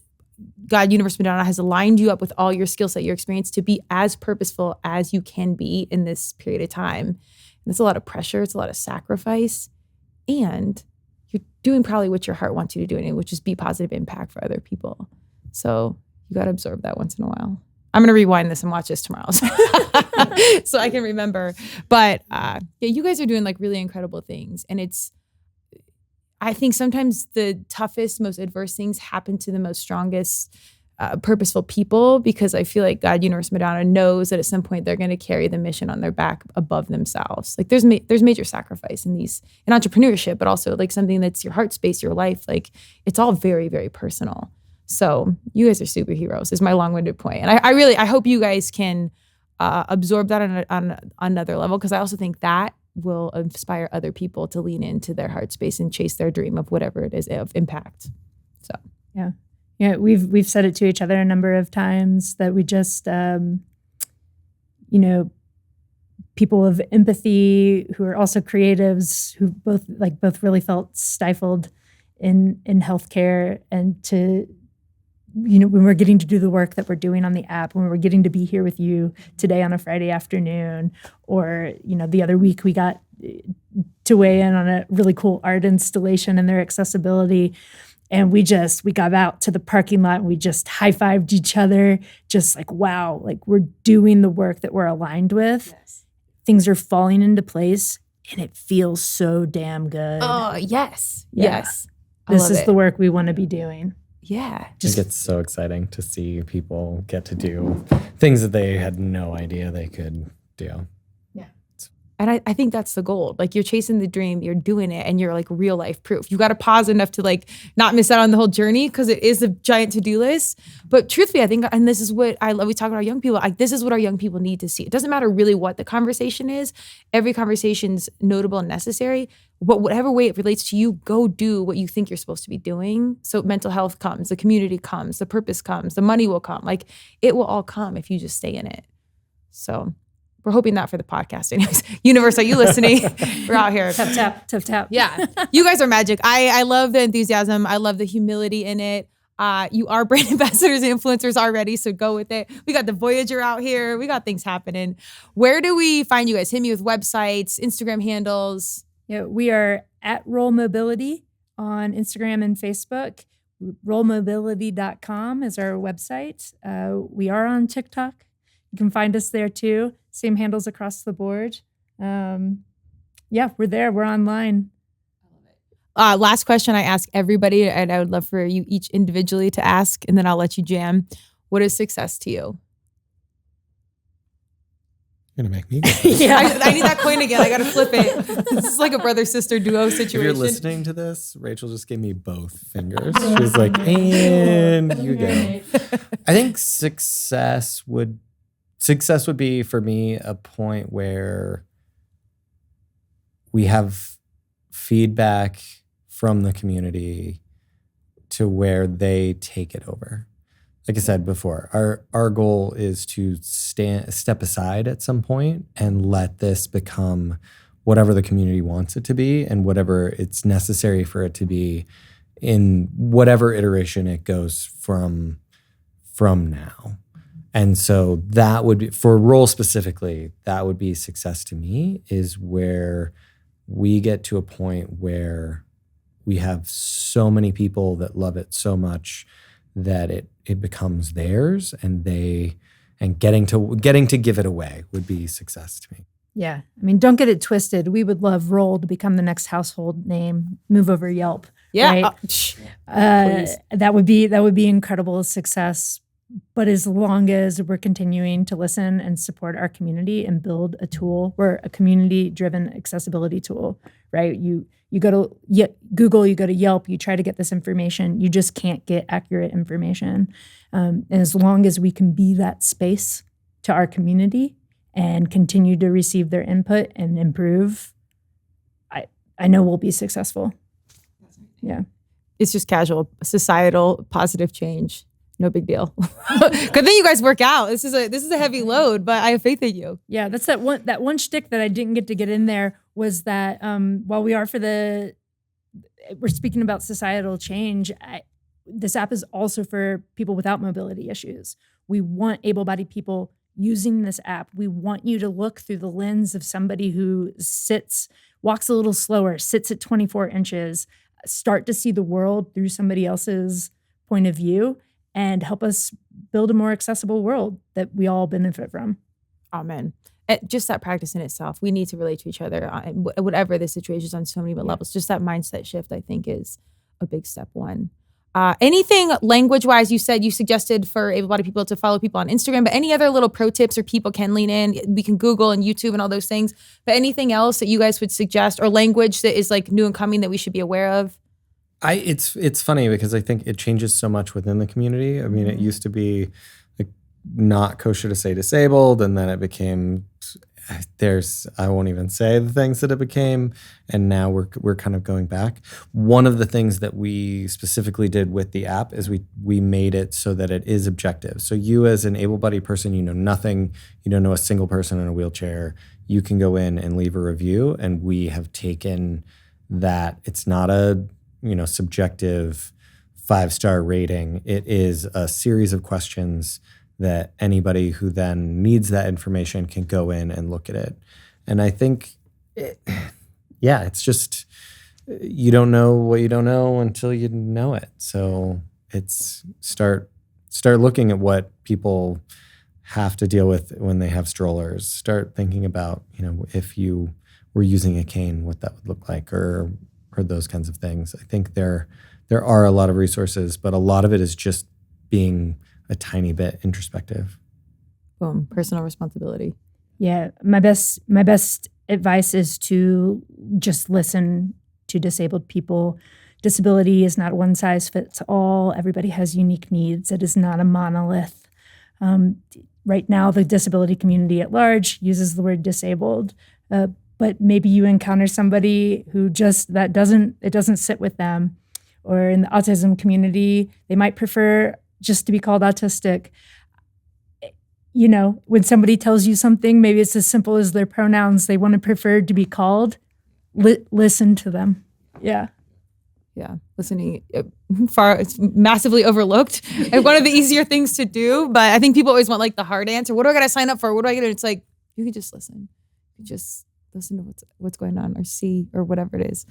God, Universe Madonna has aligned you up with all your skill set, your experience to be as purposeful as you can be in this period of time. And it's a lot of pressure. It's a lot of sacrifice. And you're doing probably what your heart wants you to do, which is be positive impact for other people. So you got to absorb that once in a while. I'm going to rewind this and watch this tomorrow so I can remember. But yeah, you guys are doing like really incredible things. And I think sometimes the toughest, most adverse things happen to the most strongest, purposeful people, because I feel like God, Universe, Madonna knows that at some point they're going to carry the mission on their back above themselves. Like there's major sacrifice in entrepreneurship, but also like something that's your heart space, your life. Like it's all very, very personal. So you guys are superheroes is my long-winded point. And I hope you guys can absorb that on another level, because I also think that will inspire other people to lean into their heart space and chase their dream of whatever it is of impact. So yeah, we've said it to each other a number of times that we just people of empathy who are also creatives who both really felt stifled in healthcare, and to when we're getting to do the work that we're doing on the app, when we're getting to be here with you today on a Friday afternoon, or, the other week we got to weigh in on a really cool art installation and their accessibility. And we got out to the parking lot and we just high-fived each other, just like, wow, like we're doing the work that we're aligned with. Yes. Things are falling into place and it feels so damn good. Oh, yes. Yeah. Yes. This is the work we want to be doing. Yeah. I think it's so exciting to see people get to do things that they had no idea they could do. Yeah. And I think that's the goal. Like you're chasing the dream, you're doing it, and you're like real life proof. You got to pause enough to like not miss out on the whole journey, because it is a giant to-do list. But truthfully, I think, and this is what I love, we talk about our young people, like this is what our young people need to see. It doesn't matter really what the conversation is. Every conversation's notable and necessary. But whatever way it relates to you, go do what you think you're supposed to be doing. So mental health comes, the community comes, the purpose comes, the money will come. Like it will all come if you just stay in it. So we're hoping that for the podcast. Anyways, Universe, are you listening? We're out here. Tap, tap, tap. Yeah. You guys are magic. I love the enthusiasm. I love the humility in it. You are brand ambassadors and influencers already, so go with it. We got the Voyager out here. We got things happening. Where do we find you guys? Hit me with websites, Instagram handles. Yeah, we are at Roll Mobility on Instagram and Facebook. Rollmobility.com is our website. We are on TikTok. You can find us there too. Same handles across the board. Yeah, we're there. We're online. Last question I ask everybody, and I would love for you each individually to ask, and then I'll let you jam. What is success to you? You're going to make me go. Yeah, I need that coin again. I got to flip it. This is like a brother-sister duo situation. If you're listening to this, Rachel just gave me both fingers. She's like, and you go. I think success would be for me a point where we have feedback from the community to where they take it over. Like I said before, our goal is to step aside at some point and let this become whatever the community wants it to be and whatever it's necessary for it to be in whatever iteration it goes from now. And so that would be, for role specifically, that would be success to me, is where we get to a point where we have so many people that love it so much that it becomes theirs, and getting to give it away would be success to me. Yeah. I mean, don't get it twisted. We would love Roll to become the next household name, move over Yelp. Yeah. Right? That would be incredible success. But as long as we're continuing to listen and support our community and build a tool, we're a community-driven accessibility tool, right? You go to Google, you go to Yelp, you try to get this information. You just can't get accurate information. And as long as we can be that space to our community and continue to receive their input and improve, I know we'll be successful. Yeah. It's just casual, societal, positive change. No big deal. Good thing you guys work out. This is a heavy load, but I have faith in you. Yeah, that's that one shtick that I didn't get in there was that while we're speaking about societal change, this app is also for people without mobility issues. We want able-bodied people using this app. We want you to look through the lens of somebody who walks a little slower, sits at 24 inches, start to see the world through somebody else's point of view, and help us build a more accessible world that we all benefit from. Amen. Just that practice in itself. We need to relate to each other, whatever the situation is, on so many levels. Just that mindset shift, I think, is a big step one. Anything language-wise, you suggested for able-bodied people to follow people on Instagram, but any other little pro tips or people can lean in? We can Google and YouTube and all those things, but anything else that you guys would suggest, or language that is like new and coming that we should be aware of? It's funny because I think it changes so much within the community. I mean, it used to be like not kosher to say disabled, and then it became I won't even say the things that it became, and now we're kind of going back. One of the things that we specifically did with the app is we made it so that it is objective. So you, as an able-bodied person, you know nothing, you don't know a single person in a wheelchair, you can go in and leave a review, and we have taken that. It's not a subjective 5-star rating. It is a series of questions that anybody who then needs that information can go in and look at it. And I think, it's just, you don't know what you don't know until you know it. So it's start looking at what people have to deal with when they have strollers. Start thinking about, if you were using a cane, what that would look like, or those kinds of things. I think there are a lot of resources, but a lot of it is just being a tiny bit introspective. Boom, personal responsibility. Yeah, my best advice is to just listen to disabled people. Disability is not one size fits all. Everybody has unique needs. It is not a monolith. Right now, the disability community at large uses the word disabled, but maybe you encounter somebody who it doesn't sit with them. Or in the autism community, they might prefer just to be called autistic. When somebody tells you something, maybe it's as simple as their pronouns they want to prefer to be called, listen to them. Yeah. Yeah, listening it's massively overlooked. And one of the easier things to do, but I think people always want like the hard answer. What do I got to sign up for? What do I get? It's like, you can just listen. You just listen to what's going on, or see, or whatever it is.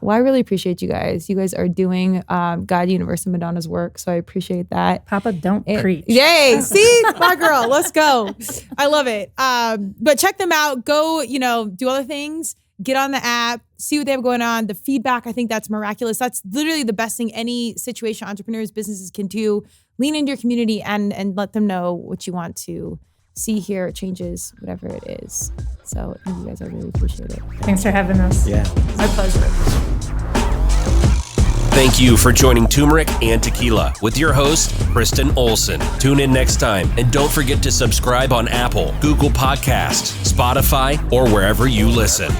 Well, I really appreciate you guys. You guys are doing God, Universe, and Madonna's work, so I appreciate that. Papa, don't preach. Yay! See, my girl, let's go. I love it. But check them out. Go, do other things. Get on the app. See what they have going on. The feedback, I think that's miraculous. That's literally the best thing any situation entrepreneurs, businesses can do. Lean into your community and let them know what you want to see, hear, changes, whatever it is. So thank you guys. I really appreciate it. Thanks for having us. Yeah. My pleasure. Thank you for joining Turmeric and Tequila with your host, Kristen Olson. Tune in next time, and don't forget to subscribe on Apple, Google Podcasts, Spotify, or wherever you listen.